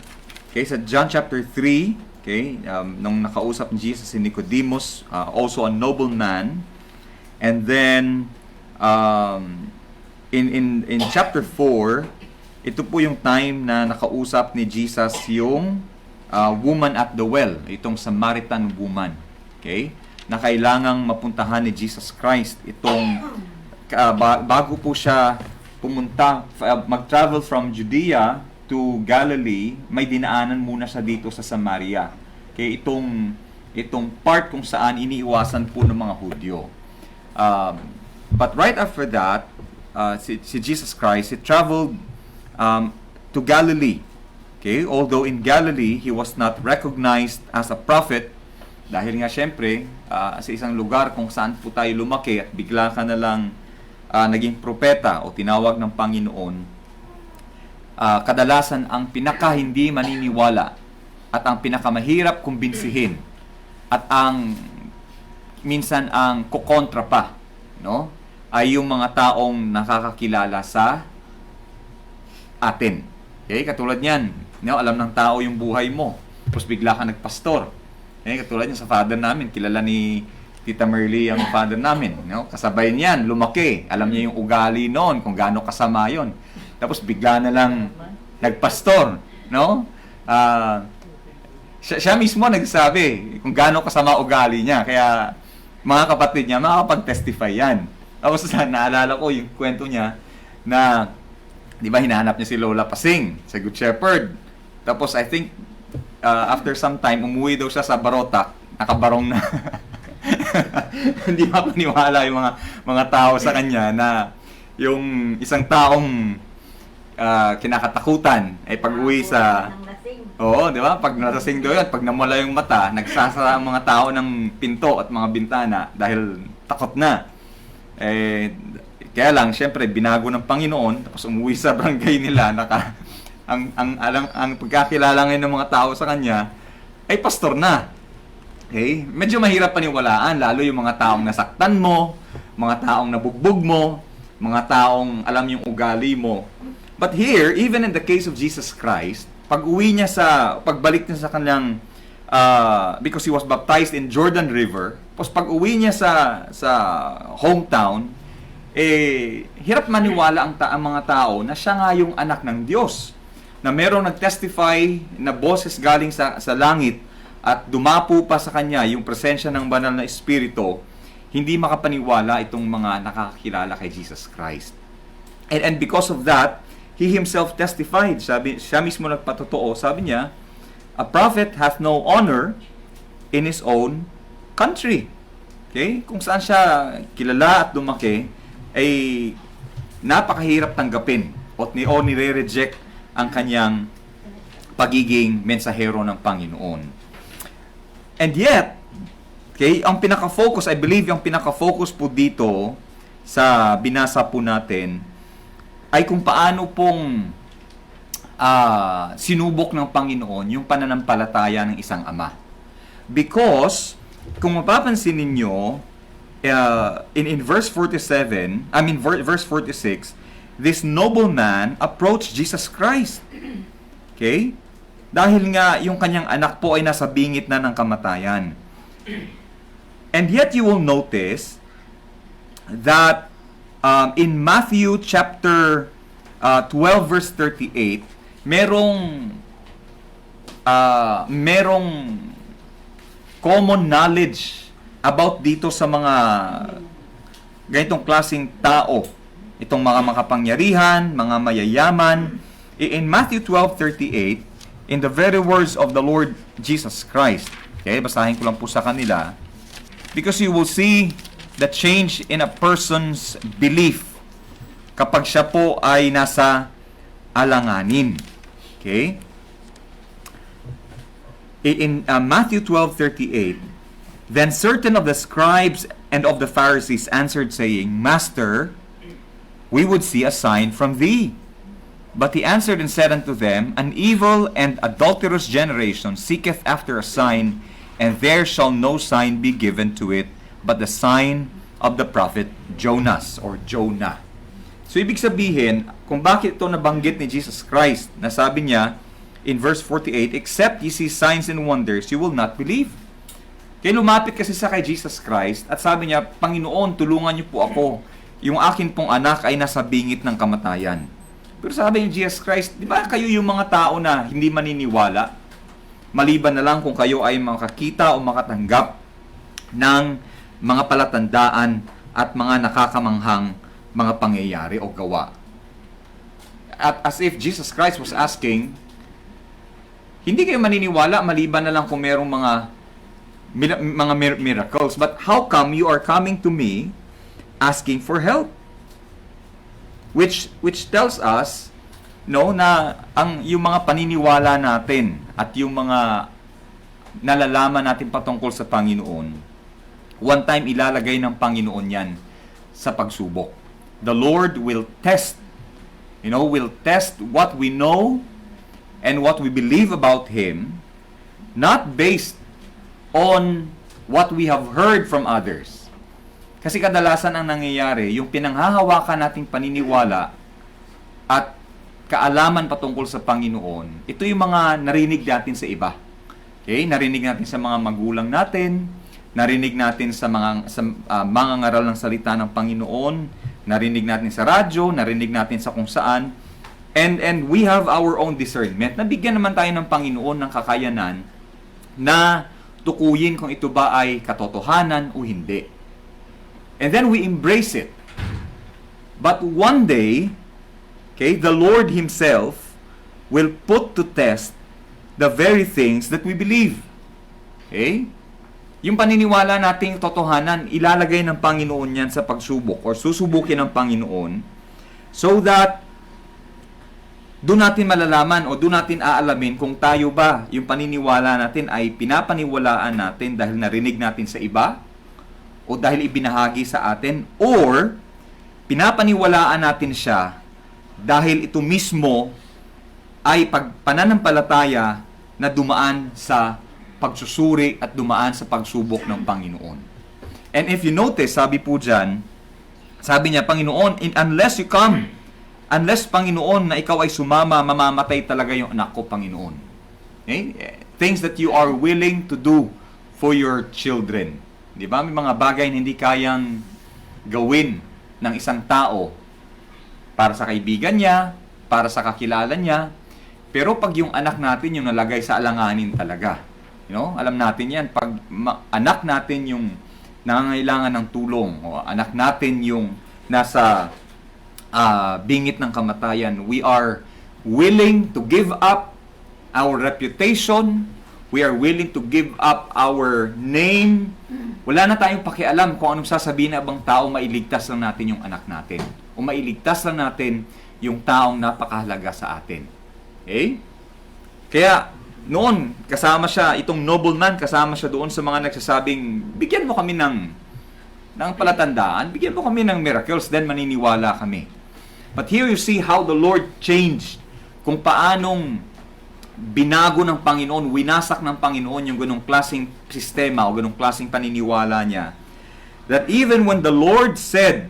okay, sa John chapter 3, okay, nung nakausap ni Jesus si Nicodemus, also a nobleman, and then in chapter 4, ito po yung time na nakausap ni Jesus yung woman at the well, itong Samaritan woman, okay, na kailangang mapuntahan ni Jesus Christ. Itong bago po siya pumunta, mag-travel from Judea to Galilee, may dinaanan muna siya dito sa Samaria. Okay, itong part kung saan iniiwasan po ng mga Hudyo. But right after that, si Jesus Christ, he traveled to Galilee. Okay, although in Galilee, he was not recognized as a prophet, dahil nga syempre, sa isang lugar kung saan po tayo lumaki at bigla ka na lang naging propeta o tinawag ng Panginoon, kadalasan ang pinaka hindi maniniwala at ang pinakamahirap kumbinsihin at ang minsan ang kukontra pa, no, ay yung mga taong nakakakilala sa atin. Okay, katulad niyan, no, alam ng tao yung buhay mo, tapos bigla ka nagpastor. Okay, katulad niyan sa father namin, kilala ni Tita Merly ang father namin, no, kasabay niyan, lumaki, alam niya yung ugali noon, kung gaano kasama yon. Tapos bigla na lang nagpastor, no? Siya mismo nagsabi kung gaano kasama ugali niya. Kaya mga kapatid niya makakapag-testify yan. Tapos naalala ko yung kwento niya na, di ba, hinahanap niya si Lola Pasing sa Good Shepherd. Tapos I think after some time umuwi daw siya sa Barotac, nakabarong na. Hindi makapaniwala yung mga tao sa kanya na yung isang taong kinakatakutan ay pag-uwi sa... Oo, di ba? Pag nasasing daw yun, pag namula yung mata, nagsasara ang mga tao ng pinto at mga bintana dahil takot na. Kaya lang, syempre, binago ng Panginoon, tapos umuwi sa barangay nila, ang pagkakilala ngayon ng mga tao sa kanya, ay pastor na. Okay? Medyo mahirap paniwalaan, lalo yung mga taong nasaktan mo, mga taong nabugbog mo, mga taong alam yung ugali mo. But here, even in the case of Jesus Christ, pagbalik niya sa kanyang, because he was baptized in Jordan River, tapos pag-uwi niya sa hometown, hirap maniwala ang mga tao na siya nga yung anak ng Diyos, na merong nag-testify na boses galing sa langit at dumapo pa sa kanya yung presensya ng banal na Espiritu. Hindi makapaniwala itong mga nakakakilala kay Jesus Christ. And because of that, he himself testified. Siya mismo nagpatotoo. Sabi niya, a prophet hath no honor in his own country. Okay? Kung saan siya kilala at lumaki, ay napakahirap tanggapin o nire-reject ang kanyang pagiging mensahero ng Panginoon. And yet, okay, ang pinaka-focus, I believe yung pinaka-focus po dito sa binasa po natin ay kung paano pong sinubok ng Panginoon yung pananampalataya ng isang ama. Because, kung mapapansin ninyo, in verse 47, verse 46, this nobleman approached Jesus Christ. Okay? Dahil nga yung kanyang anak po ay nasa bingit na ng kamatayan. And yet you will notice that in Matthew chapter 12 verse 38, merong common knowledge about dito sa mga ganitong klaseng tao. Itong mga makapangyarihan, mga mayayaman, In Matthew 12:38, in the very words of the Lord Jesus Christ, okay, basahin ko lang po sa kanila, because you will see the change in a person's belief kapag siya po ay nasa alanganin. Okay? In Matthew 12:38, then certain of the scribes and of the Pharisees answered, saying, Master, we would see a sign from thee. But he answered and said unto them, An evil and adulterous generation seeketh after a sign, and there shall no sign be given to it, but the sign of the prophet Jonas, or Jonah. So, ibig sabihin, kung bakit ito nabanggit ni Jesus Christ, na sabi niya, in verse 48, except ye see signs and wonders, you will not believe. Kaya lumapit kasi sa kay Jesus Christ, at sabi niya, Panginoon, tulungan niyo po ako. Yung akin pong anak ay nasa bingit ng kamatayan. Pero sabi ni Jesus Christ, di ba kayo yung mga tao na hindi maniniwala? Maliban na lang kung kayo ay makakita o makatanggap ng mga palatandaan at mga nakakamanghang mga pangyayari o gawa. At as if Jesus Christ was asking, hindi kayo maniniwala maliban na lang kung merong mga miracles. But how come you are coming to me asking for help? Which tells us na yung mga paniniwala natin at yung mga nalalaman natin patungkol sa Panginoon, one time ilalagay ng Panginoon yan sa pagsubok. The Lord will test what we know and what we believe about Him, not based on what we have heard from others. Kasi kadalasan ang nangyayari, yung pinanghahawakan nating paniniwala at kaalaman patungkol sa Panginoon, ito yung mga narinig natin sa iba. Okay? Narinig natin sa mga magulang natin, narinig natin sa mga ngaral ng salita ng Panginoon, narinig natin sa radyo, narinig natin sa kung saan, and we have our own discernment. Nabigyan naman tayo ng Panginoon ng kakayanan na tukuyin kung ito ba ay katotohanan o hindi. And then we embrace it. But one day, okay, the Lord Himself will put to test the very things that we believe. Okay? Yung paniniwala nating totohanan, ilalagay ng Panginoon yan sa pagsubok or susubukin ng Panginoon so that doon natin malalaman o doon natin aalamin kung tayo ba yung paniniwala natin ay pinapaniwalaan natin dahil narinig natin sa iba o dahil ibinahagi sa atin, or pinapaniwalaan natin siya dahil ito mismo ay pananampalataya na dumaan sa pagsusuri at dumaan sa pagsubok ng Panginoon. And if you notice, sabi po dyan, sabi niya, Panginoon, unless you come, unless Panginoon na ikaw ay sumama, mamamatay talaga yung anak ko, Panginoon. Okay? Things that you are willing to do for your children. Di ba? May mga bagay na hindi kayang gawin ng isang tao para sa kaibigan niya, para sa kakilala niya. Pero pag yung anak natin yung nalagay sa alanganin talaga, alam natin yan. Pag anak natin yung nangangailangan ng tulong, o anak natin yung nasa bingit ng kamatayan, we are willing to give up our reputation, we are willing to give up our name. Wala na tayong pakialam kung anong sasabihin ng ibang tao, mailigtas lang natin yung anak natin. O mailigtas lang natin yung taong napakahalaga sa atin. Okay? Kaya, noon, kasama siya, itong nobleman, kasama siya doon sa mga nagsasabing, bigyan mo kami ng palatandaan, bigyan mo kami ng miracles, then maniniwala kami. But here you see how the Lord changed, kung paanong binago ng Panginoon, winasak ng Panginoon yung ganong klaseng sistema o ganong klaseng paniniwala niya. That even when the Lord said,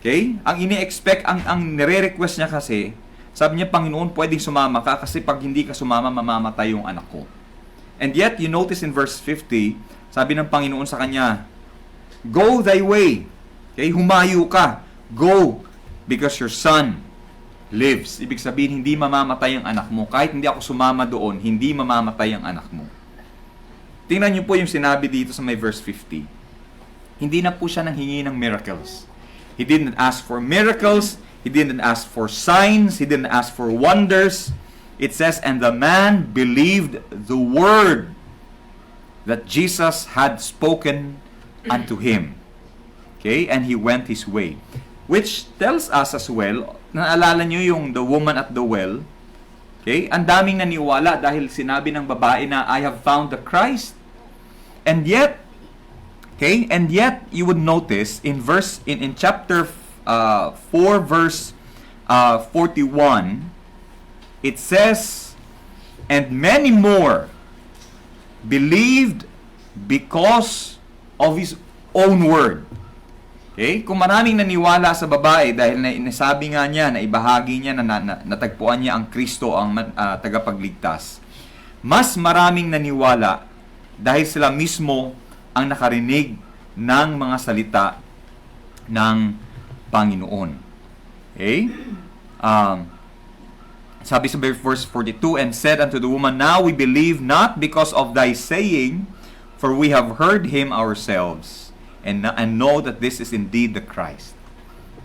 okay, ang ini-expect, ang nire-request niya kasi, sabi niya, Panginoon, pwedeng sumama ka kasi pag hindi ka sumama, mamamatay yung anak ko. And yet, you notice in verse 50, sabi ng Panginoon sa kanya, go thy way. Okay, humayo ka. Go, because your son lives. Ibig sabihin, hindi mamamatay ang anak mo. Kahit hindi ako sumama doon, hindi mamamatay ang anak mo. Tingnan niyo po yung sinabi dito sa may verse 50. Hindi na po siya nanghingi ng miracles. He didn't ask for miracles. He didn't ask for signs. He didn't ask for wonders. It says, and the man believed the word that Jesus had spoken unto him. Okay? And he went his way. Which tells us as well, naalala nyo yung the woman at the well. Okay? Ang daming naniwala dahil sinabi ng babae na, I have found the Christ. And yet, okay? And yet, you would notice in chapter 4 verse 41, it says, and many more believed because of his own word. Okay? Kung maraming naniwala sa babae dahil nasabi nga niya, na ibahagi niya na natagpuan niya ang Kristo, ang tagapagligtas, mas maraming naniwala dahil sila mismo ang nakarinig ng mga salita ng Panginoon. Okay? Sabi sa verse 42, and said unto the woman, now we believe not because of thy saying, for we have heard him ourselves, and know that this is indeed the Christ.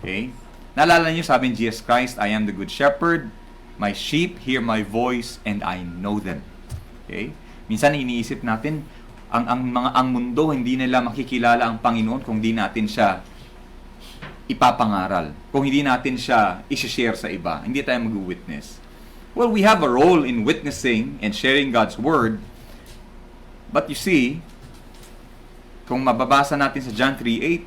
Okay? Naalala niyo, sabi ni Jesus Christ, I am the good shepherd, my sheep hear my voice, and I know them. Okay? Minsan iniisip natin, ang mundo, hindi nila makikilala ang Panginoon kung hindi natin siya ipapangaral. Kung hindi natin siya i-share sa iba. Hindi tayo mag-witness. Well, we have a role in witnessing and sharing God's Word. But you see, kung mababasa natin sa John 3:8,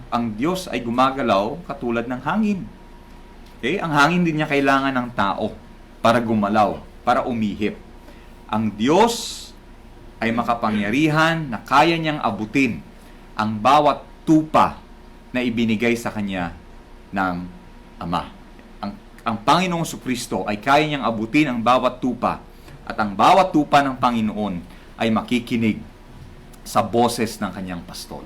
ang Diyos ay gumagalaw katulad ng hangin. Okay? Ang hangin din niya kailangan ng tao para gumalaw, para umihip. Ang Diyos ay makapangyarihan na kaya niyang abutin ang bawat tupa na ibinigay sa kanya ng Ama. Ang Panginoong Jesucristo ay kaya niyang abutin ang bawat tupa, at ang bawat tupa ng Panginoon ay makikinig sa boses ng kanyang pastol.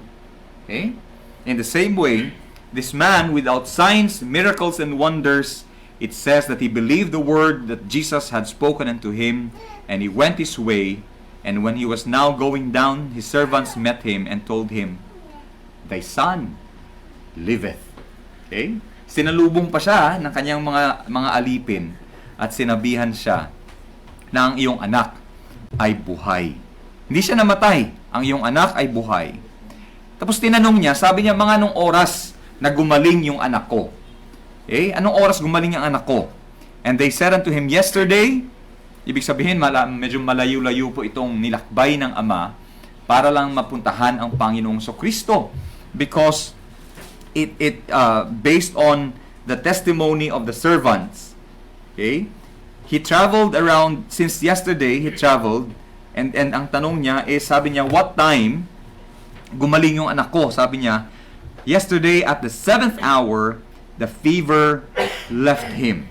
Okay? In the same way, this man without signs, miracles, and wonders, it says that he believed the word that Jesus had spoken unto him, and he went his way. And when he was now going down, his servants met him and told him, thy son liveth. Okay? Sinalubong pa siya ng kanyang mga alipin at sinabihan siya na ang iyong anak ay buhay. Hindi siya namatay. Ang iyong anak ay buhay. Tapos tinanong niya, sabi niya, mga anong oras na gumaling yung anak ko? Okay? Anong oras gumaling yung anak ko? And they said unto him, yesterday. Ibig sabihin, medyo malayo-layo po itong nilakbay ng Ama para lang mapuntahan ang Panginoong Jesucristo. Because it based on the testimony of the servants. Okay? He traveled around, since yesterday, he traveled, and ang tanong niya is, sabi niya, what time gumaling yung anak ko? Sabi niya, yesterday at the 7th hour, the fever left him.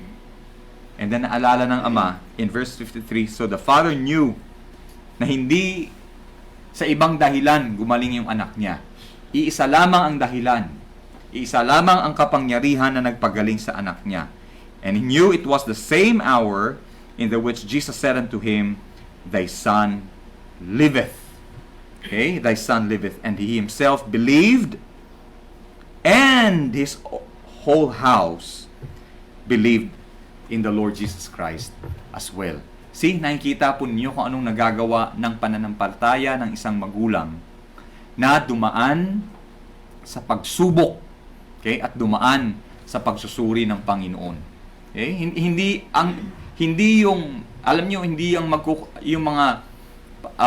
And then naalala ng Ama, in verse 53, so the father knew na hindi sa ibang dahilan gumaling yung anak niya. Iisa lamang ang dahilan. Iisa lamang ang kapangyarihan na nagpagaling sa anak niya. And he knew it was the same hour in the which Jesus said unto him, thy son liveth. Okay? Thy son liveth. And he himself believed, and his whole house believed in the Lord Jesus Christ as well. See, nakikita po ninyo kung anong nagagawa ng pananampalataya ng isang magulang na dumaan sa pagsubok, okay, at dumaan sa pagsusuri ng Panginoon. Okay? Hindi yung alam niyo, hindi yung mga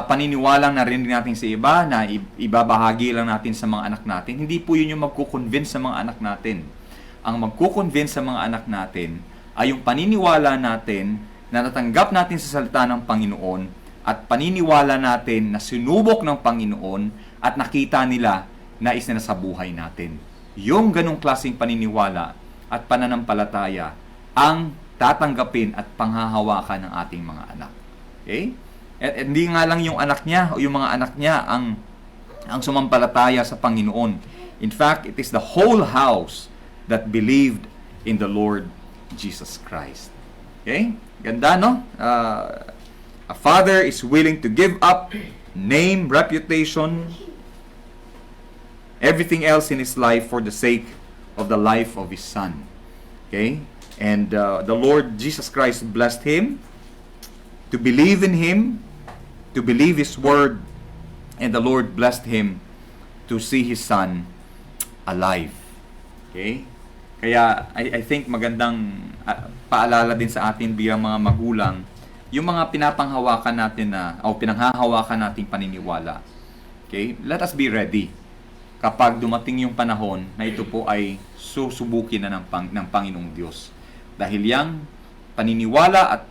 paniniwalang narinig natin sa iba na ibabahagi lang natin sa mga anak natin. Hindi po yun yung magko-convince sa mga anak natin. Ang magko-convince sa mga anak natin ay yung paniniwala natin na natanggap natin sa salita ng Panginoon at paniniwala natin na sinubok ng Panginoon at nakita nila na isinasa buhay natin. Yung ganong klaseng paniniwala at pananampalataya ang tatanggapin at panghahawakan ng ating mga anak. Okay? At hindi nga lang yung anak niya o yung mga anak niya ang sumampalataya sa Panginoon. In fact, it is the whole house that believed in the Lord Jesus Christ. Okay? Ganda, no? A father is willing to give up name, reputation, everything else in his life for the sake of the life of his son. Okay? And the Lord Jesus Christ blessed him to believe in him, to believe his word, and the Lord blessed him to see his son alive. Okay? Kaya I think magandang paalala din sa atin bilang mga magulang, yung mga pinapanghawakan natin o pinanghahawakan nating paniniwala. Okay? Let us be ready kapag dumating yung panahon na ito po ay susubukin na ng Panginoong Diyos. Dahil yang paniniwala at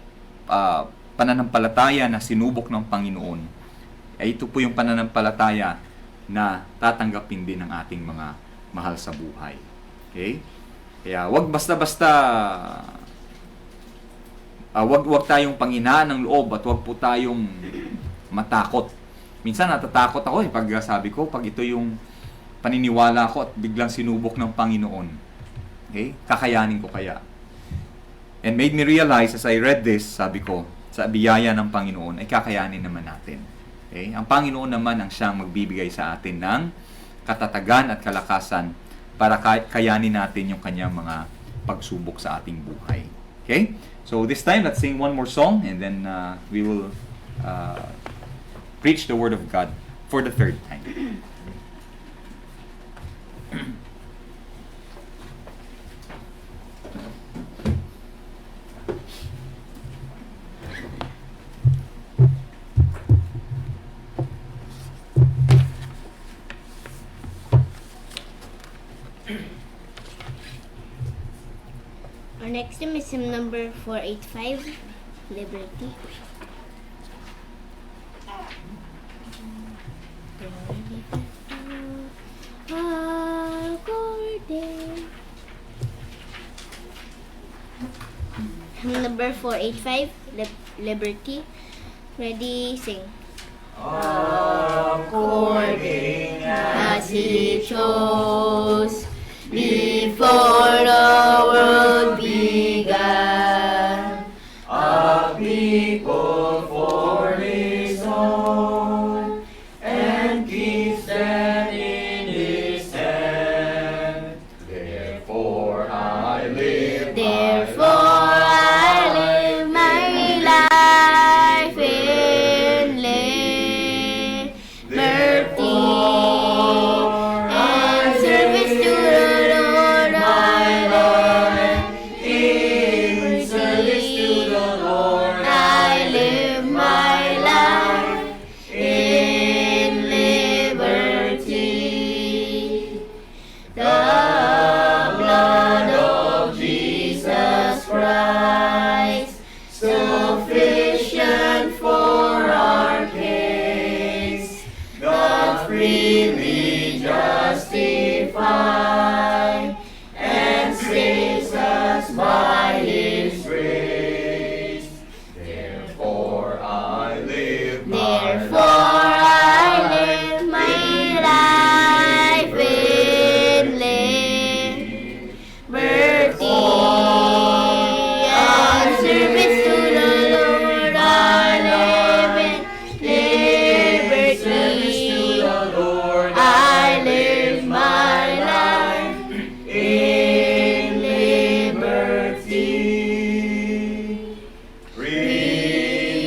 pananampalataya na sinubok ng Panginoon, ay ito po yung pananampalataya na tatanggapin din ng ating mga mahal sa buhay. Okay? Kaya wag basta-basta wag tayong panghinaan ng loob at wag po tayong matakot. Minsan natatakot ako pag sabi ko, pag ito yung paniniwala ko at biglang sinubok ng Panginoon. Okay? Kakayanin ko kaya? And made me realize as I read this, sabi ko, sa biyaya ng Panginoon ay kakayanin naman natin. Okay? Ang Panginoon naman ang siyang magbibigay sa atin ng katatagan at kalakasan para kayanin natin yung kanyang mga pagsubok sa ating buhay. Okay? So this time, let's sing one more song and then we will preach the Word of God for the third time. Our next hymn is hymn number 485, Liberty. Hymn number 485, Liberty. Ready, sing. According as He chose before the world began, a people for His own, and keeps them in His hand. Therefore I live my life in liberty and service to the Lord. I live in service to the Lord. I live my life in liberty. The blood of Jesus Christ, sufficient for our case, doth freely justify and saves us by His grace. Therefore I live my life in liberty and service to the Lord. I live in liberty. I live my life in liberty.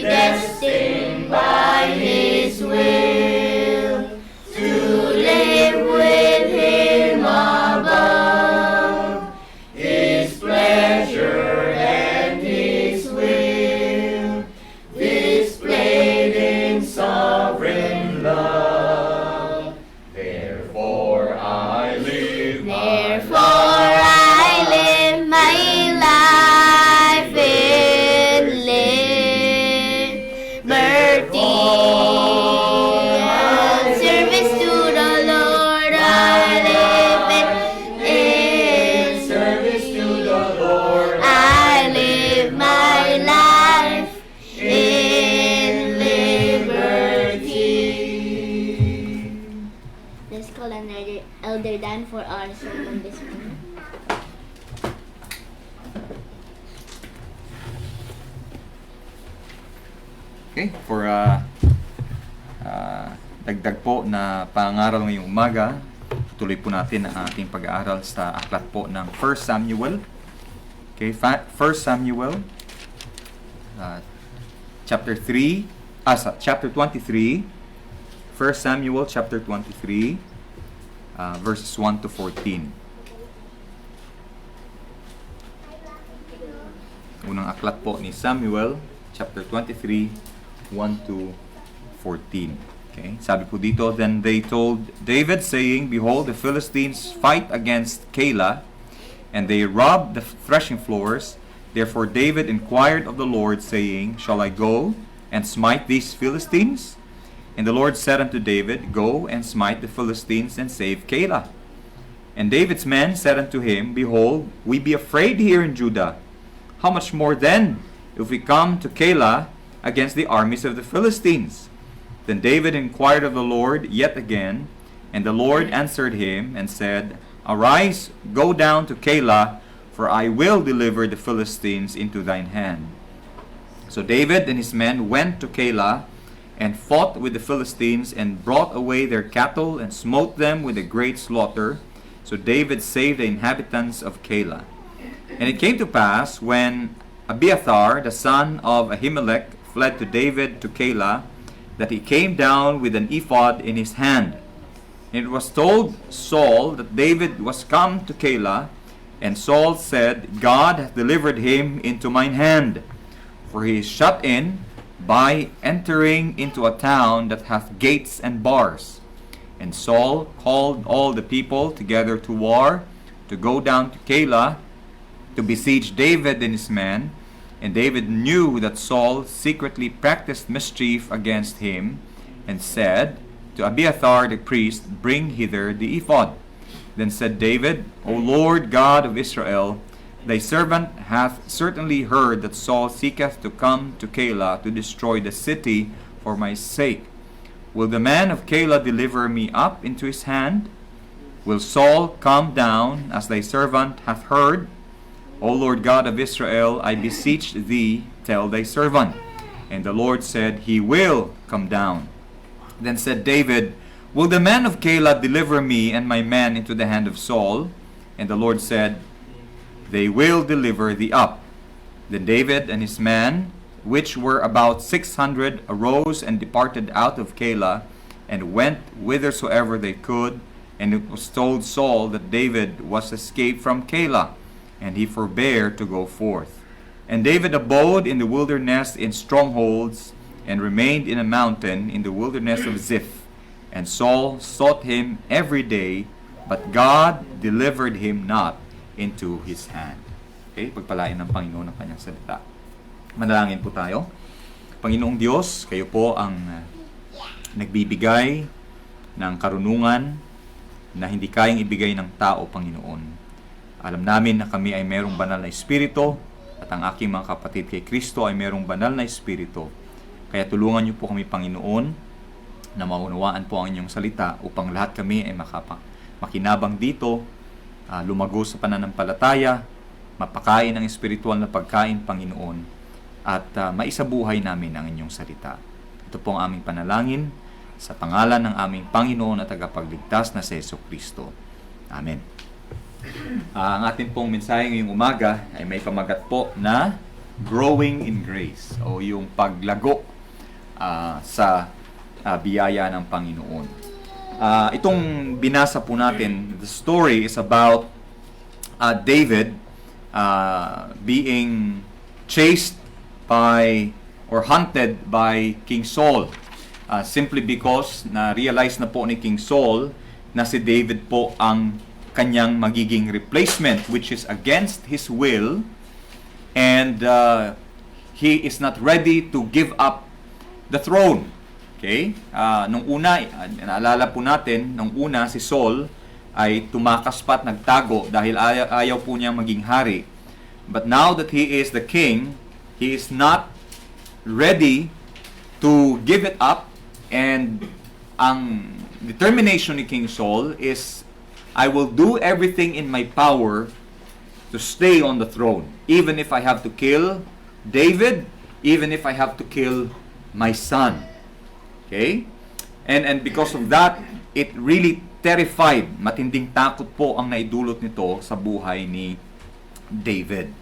Predestined by His will to live with Him above, His pleasure and His will displayed in sovereign love. Therefore I live my life in liberty and service to the Lord. I live in service to the Lord. I live my life in liberty. Let's call an Elder Dan for our sermon this morning. Okay, for dagdag po na pangaral ngayong umaga, tuloy po natin ang ating pag-aaral sa aklat po ng 1 Samuel Okay, 1 Samuel chapter 23. 1 Samuel chapter 23 verses 1 to 14. Unang aklat po ni Samuel chapter 23 1 to 14. Okay, sabi po dito, then they told David, saying, behold, the Philistines fight against Keilah, and they rob the threshing floors. Therefore David inquired of the Lord, saying, shall I go and smite these Philistines? And the Lord said unto David, go and smite the Philistines and save Keilah. And David's men said unto him, behold, we be afraid here in Judah. How much more then if we come to Keilah against the armies of the Philistines? Then David inquired of the Lord yet again, and the Lord answered him and said, arise, go down to Keilah, for I will deliver the Philistines into thine hand. So David and his men went to Keilah, and fought with the Philistines, and brought away their cattle, and smote them with a great slaughter. So David saved the inhabitants of Keilah. And it came to pass, when Abiathar, the son of Ahimelech, fled to David to Keilah, that he came down with an ephod in his hand. And it was told Saul that David was come to Keilah, and Saul said, God hath delivered him into mine hand, for he is shut in by entering into a town that hath gates and bars. And Saul called all the people together to war, to go down to Keilah, to besiege David and his men. And David knew that Saul secretly practiced mischief against him, and said to Abiathar the priest, bring hither the ephod. Then said David, O Lord God of Israel, thy servant hath certainly heard that Saul seeketh to come to Keilah to destroy the city for my sake. Will the man of Keilah deliver me up into his hand? Will Saul come down, as thy servant hath heard? O Lord God of Israel, I beseech thee, tell thy servant. And the Lord said, he will come down. Then said David, will the man of Keilah deliver me and my men into the hand of Saul? And the Lord said, they will deliver thee up. Then David and his men, which were about 600, arose and departed out of Keilah, and went whithersoever they could. And it was told Saul that David was escaped from Keilah, and he forbare to go forth. And David abode in the wilderness in strongholds, and remained in a mountain in the wilderness of Ziph. And Saul sought him every day, but God delivered him not into his hand. Okay, pagpalain ng Panginoon ang kanyang salita. Manalangin po tayo. Panginoong Diyos, kayo po ang nagbibigay ng karunungan na hindi kayang ibigay ng tao, Panginoon. Alam namin na kami ay mayroong banal na espiritu, at ang aking mga kapatid kay Kristo ay mayroong banal na espiritu. Kaya tulungan niyo po kami, Panginoon, na maunawaan po ang inyong salita upang lahat kami ay makinabang dito, lumago sa pananampalataya, mapakain ng espiritual na pagkain, Panginoon, at maisabuhay namin ang inyong salita. Ito po ang aming panalangin sa pangalan ng aming Panginoon at tagapagligtas na si Jesucristo. Amen. Ang ating pong mensahe ngayong umaga ay may pamagat po na growing in grace, o yung paglago sa biyaya ng Panginoon. Itong binasa po natin, the story is about David being chased by or hunted by King Saul, simply because na-realize na po ni King Saul na si David po ang kanyang magiging replacement, which is against his will, and he is not ready to give up the throne. Okay? Nung una, naalala po natin, nung una si Saul ay tumakas pa at nagtago dahil ayaw po niya maging hari. But now that he is the king, he is not ready to give it up, and ang determination ni King Saul is, I will do everything in my power to stay on the throne, even if I have to kill David, even if I have to kill my son. Okay? And because of that, it really terrified, matinding takot po ang naidulot nito sa buhay ni David.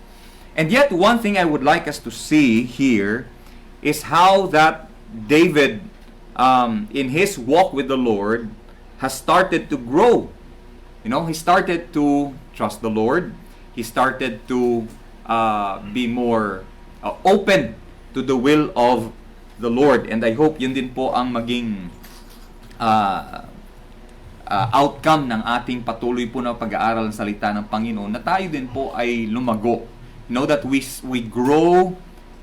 And yet, one thing I would like us to see here is how that David, in his walk with the Lord, has started to grow. You know, he started to trust the Lord. He started to be more open to the will of the Lord. And I hope yun din po ang maging outcome ng ating patuloy po na pag-aaral ng salita ng Panginoon, na tayo din po ay lumago. You know, that we grow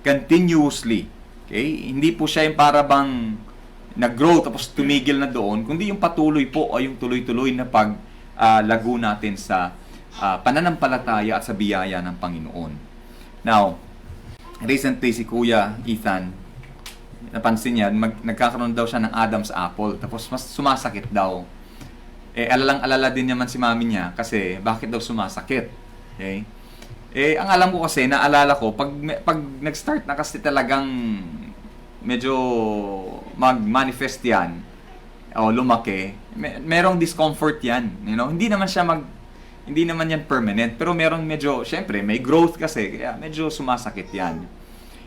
continuously. Okay? Hindi po siya yung para bang nag-grow tapos tumigil na doon, kundi yung patuloy po o yung tuloy-tuloy na paglago natin sa pananampalataya at sa biyaya ng Panginoon. Now, recently si Kuya Ethan, napansin niya, nagkakaroon daw siya ng Adam's apple, tapos mas sumasakit daw. Alalang-alala din naman si mami niya kasi bakit daw sumasakit. Okay? Ang alam ko kasi, naalala ko, pag nag-start na kasi talagang medyo mag-manifest yan, o lumaki, merong discomfort yan. You know? Hindi naman yan permanent, pero merong medyo, syempre, may growth kasi, kaya medyo sumasakit yan.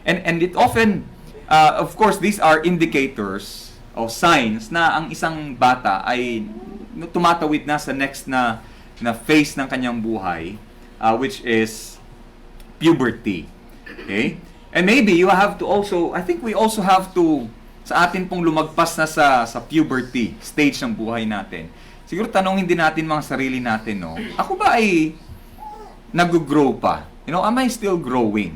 And it often, of course, these are indicators o signs na ang isang bata ay tumatawid na sa next na phase ng kanyang buhay, which is puberty. Okay? And maybe you have to also, I think we also have to, sa atin pong lumagpas na sa puberty stage ng buhay natin, siguro tanongin din natin mga sarili natin, no? Ako ba ay nag-grow pa? You know, am I still growing?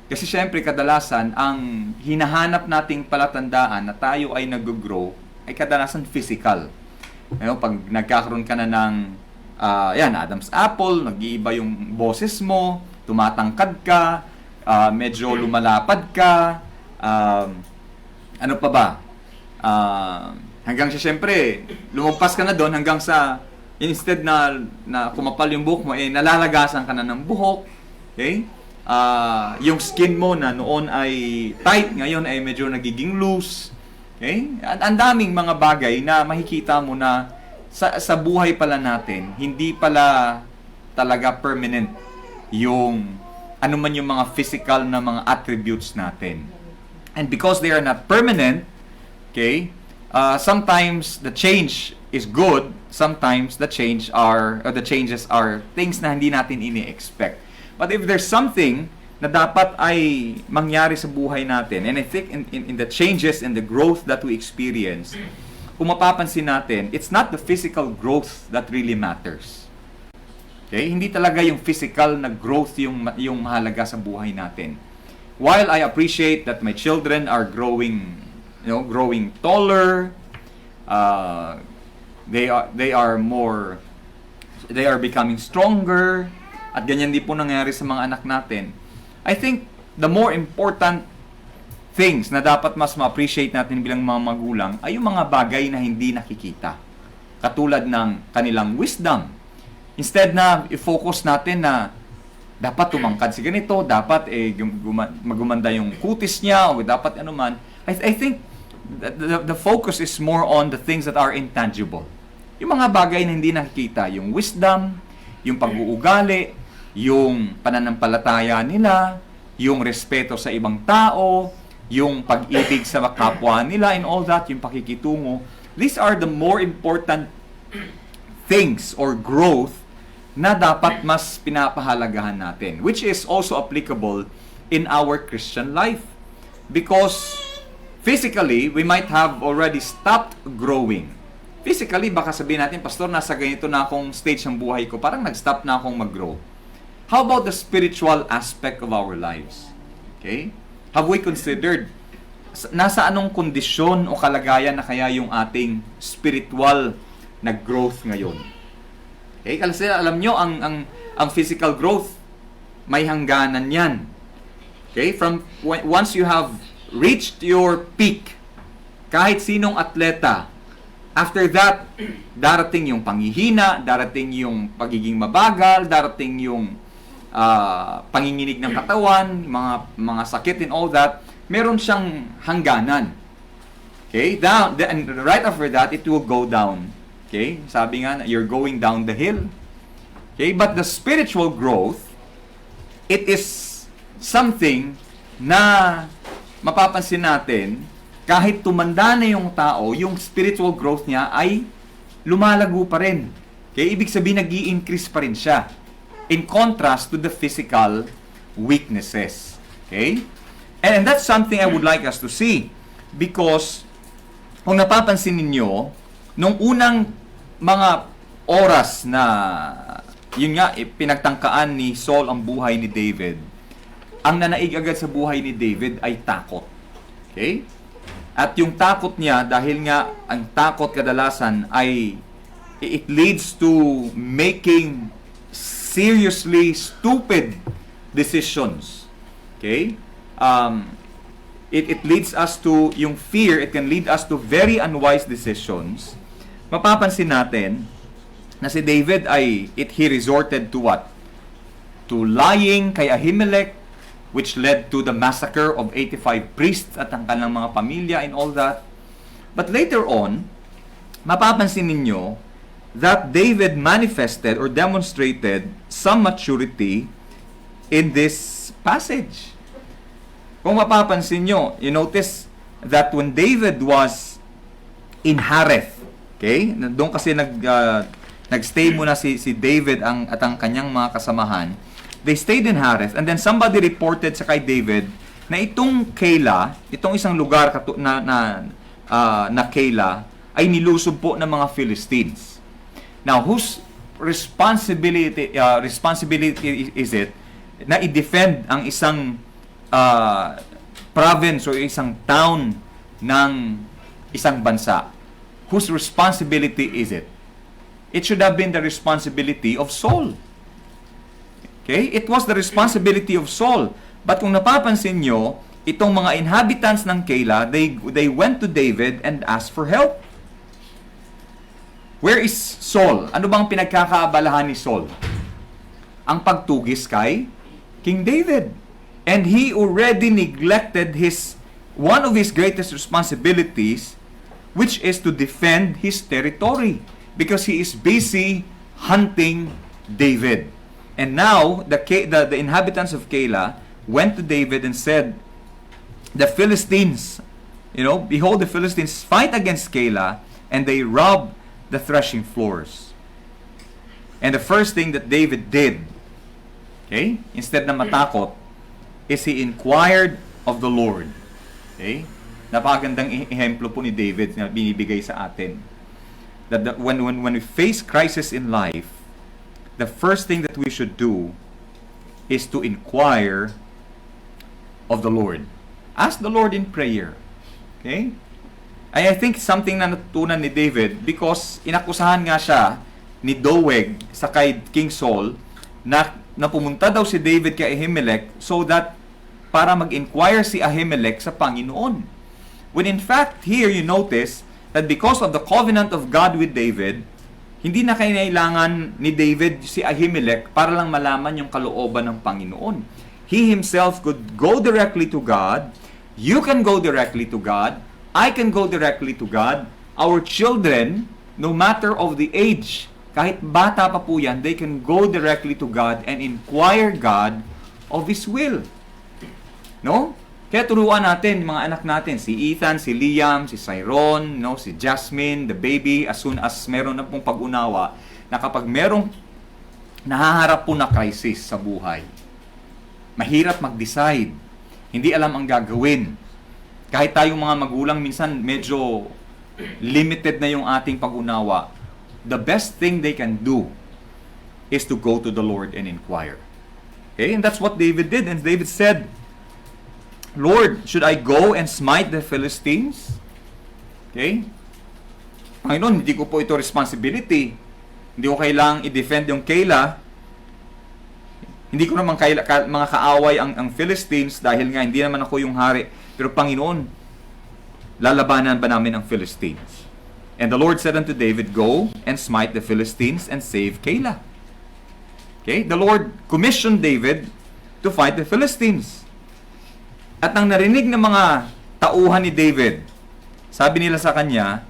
Kasi syempre kadalasan, ang hinahanap nating palatandaan na tayo ay nag-grow ay kadalasan physical. You know, pag nagkakaroon ka na ng Adam's apple, nag-iiba yung boses mo, tumatangkad ka, medyo lumalapad ka, ano pa ba? Hanggang siya, syempre, lumagpas ka na doon hanggang sa, instead na kumapal yung buhok mo, nalalagasan ka na ng buhok. Okay? Yung skin mo na noon ay tight, ngayon ay medyo nagiging loose. Okay? Ang daming mga bagay na makikita mo na sa buhay pala natin, hindi pala talaga permanent yung ano man yung mga physical na mga attributes natin. And because they are not permanent, okay, sometimes the change is good, sometimes the changes are things na hindi natin ini-expect. But if there's something na dapat ay mangyari sa buhay natin, and I think in the changes and the growth that we experience, kung mapapansin natin, it's not the physical growth that really matters. Okay? Hindi talaga yung physical na growth yung mahalaga sa buhay natin. While I appreciate that my children are growing taller, they are becoming stronger, at ganyan din po nangyari sa mga anak natin. I think the more important things na dapat mas ma-appreciate natin bilang mga magulang ay yung mga bagay na hindi nakikita. Katulad ng kanilang wisdom. Instead na i-focus natin na dapat tumangkad si ganito, dapat magumanda yung kutis niya, o dapat ano man. I think the focus is more on the things that are intangible. Yung mga bagay na hindi nakikita, yung wisdom, yung pag-uugali, yung pananampalataya nila, yung respeto sa ibang tao, yung pag-ibig sa kapwa nila, and all that, yung pakikitungo. These are the more important things or growth na dapat mas pinapahalagahan natin, which is also applicable in our Christian life. Because physically, we might have already stopped growing. Physically, baka sabihin natin, Pastor, nasa ganito na akong stage ng buhay ko, parang nag-stop na akong mag-grow. How about the spiritual aspect of our lives? Okay? Have we considered nasa anong kondisyon o kalagayan na kaya yung ating spiritual na growth ngayon? Okay? Kasi alam nyo, ang physical growth, may hangganan yan. Okay? Once you have reached your peak, kahit sinong atleta, after that, darating yung panghihina, darating yung pagiging mabagal, darating yung panginginig ng katawan, mga sakit and all that, meron siyang hangganan. Okay? And right after that, it will go down. Okay? Sabi nga, you're going down the hill. Okay? But the spiritual growth it is something na mapapansin natin, kahit tumanda na yung tao, yung spiritual growth niya ay lumalago pa rin. Okay? Ibig sabihin, nag-i-increase pa rin siya. In contrast to the physical weaknesses. Okay? And that's something I would like us to see. Because, kung napapansin ninyo, nung unang mga oras na, yun nga, pinagtangkaan ni Saul ang buhay ni David, ang nanaig agad sa buhay ni David ay takot. Okay? At yung takot niya, dahil nga ang takot kadalasan ay it leads to making seriously stupid decisions. Okay? It leads us to, yung fear, it can lead us to very unwise decisions. Mapapansin natin na si David he resorted to what? To lying kay Ahimelech, which led to the massacre of 85 priests at ang kanilang mga pamilya and all that. But later on, mapapansin ninyo that David manifested or demonstrated some maturity in this passage. Kung mapapansin nyo, you notice that when David was in Hareth, okay? Doon kasi nagstay muna si David at ang kanyang mga kasamahan. They stayed in Hareth, and then somebody reported sa kay David na itong Keilah, itong isang lugar na Keilah, ay nilusob po ng mga Philistines. Now, whose responsibility is it na i-defend ang isang province o isang town ng isang bansa? Whose responsibility is it? It should have been the responsibility of Saul. Okay? It was the responsibility of Saul. But kung napapansin nyo, itong mga inhabitants ng Keilah, they went to David and asked for help. Where is Saul? Ano bang pinagkakaabalahan ni Saul? Ang pagtugis kay King David. And he already neglected one of his greatest responsibilities, which is to defend his territory, because he is busy hunting David. And now, the inhabitants of Keilah went to David and said, the Philistines, behold, the Philistines fight against Keilah, and they rob the threshing floors. And the first thing that David did, okay, instead na matakot, is he inquired of the Lord. Okay? Napakagandang ehemplo po ni David na binibigay sa atin. That when we face crisis in life, the first thing that we should do is to inquire of the Lord. Ask the Lord in prayer. Okay? I think something na natutunan ni David, because inakusahan nga siya ni Doeg sa kay King Saul na pumunta daw si David kay Ahimelech so that para mag-inquire si Ahimelech sa Panginoon. When in fact, here you notice that because of the covenant of God with David, hindi na kailangan ni David si Ahimelech para lang malaman yung kalooban ng Panginoon. He himself could go directly to God. You can go directly to God. I can go directly to God. Our children, no matter of the age, kahit bata pa po yan, they can go directly to God and inquire God of His will. No? Kaya turuan natin, mga anak natin, si Ethan, si Liam, si Cyron, si Jasmine, the baby, as soon as meron na pong pag-unawa, na kapag merong nahaharap po na crisis sa buhay, mahirap mag-decide, hindi alam ang gagawin. Kahit tayong mga magulang, minsan medyo limited na yung ating pag-unawa, the best thing they can do is to go to the Lord and inquire. Okay? And that's what David did. And David said, Lord, should I go and smite the Philistines? Okay? Panginoon, hindi ko po ito responsibility. Hindi ko kailangang i-defend yung Keilah. Hindi ko naman mga kaaway ang Philistines dahil nga hindi naman ako yung hari. Pero Panginoon, lalabanan ba namin ang Philistines? And the Lord said unto David, go and smite the Philistines and save Keilah. Okay? The Lord commissioned David to fight the Philistines. At nang narinig ng mga tauhan ni David, sabi nila sa kanya,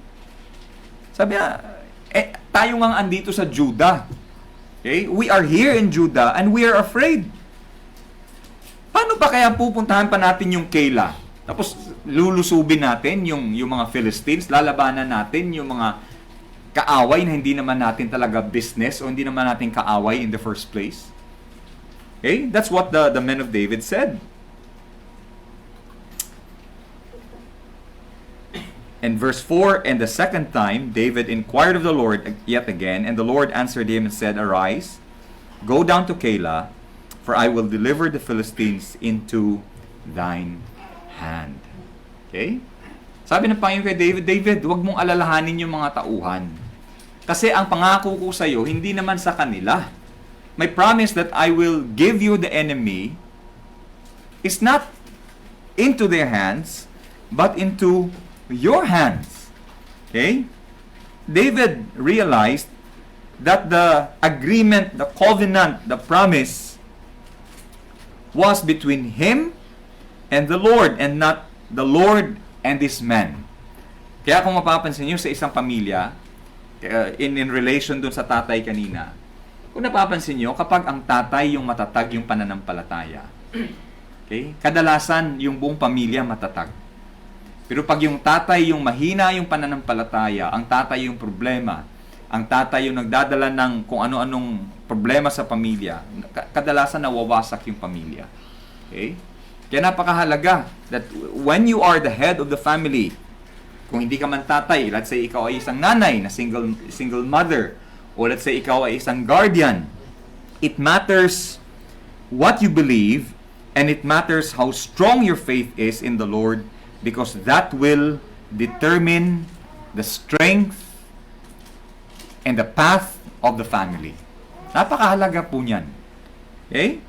tayo nga andito sa Judah. Okay? We are here in Judah and we are afraid. Paano ba kaya pupuntahan pa natin yung Keilah? Tapos lulusubin natin yung mga Philistines, lalabanan natin yung mga kaaway na hindi naman natin talaga business o hindi naman natin kaaway in the first place. Okay? That's what the men of David said. And verse 4, and the second time David inquired of the Lord yet again, and the Lord answered him and said, Arise, go down to Keilah, for I will deliver the Philistines into thine hand. Okay? Sabi ng Panginoon kay David, David, huwag mong alalahanin yung mga tauhan. Kasi ang pangako ko sa iyo, hindi naman sa kanila. My promise that I will give you the enemy is not into their hands, but into your hands. Okay? David realized that the agreement, the covenant, the promise was between him and the Lord and not the Lord and this man. Kaya kung mapapansin niyo sa isang pamilya, in relation dun sa tatay kanina, kung napapansin niyo, kapag ang tatay yung matatag yung pananampalataya, okay? Kadalasan yung buong pamilya matatag. Pero pag yung tatay yung mahina yung pananampalataya, ang tatay yung problema, ang tatay yung nagdadala ng kung ano-anong problema sa pamilya, kadalasan nawawasak yung pamilya. Okay? Kaya napakahalaga that when you are the head of the family, kung hindi ka man tatay, let's say ikaw ay isang nanay na single mother, o let's say ikaw ay isang guardian, it matters what you believe and it matters how strong your faith is in the Lord, because that will determine the strength and the path of the family. Napakahalaga po niyan. Okay?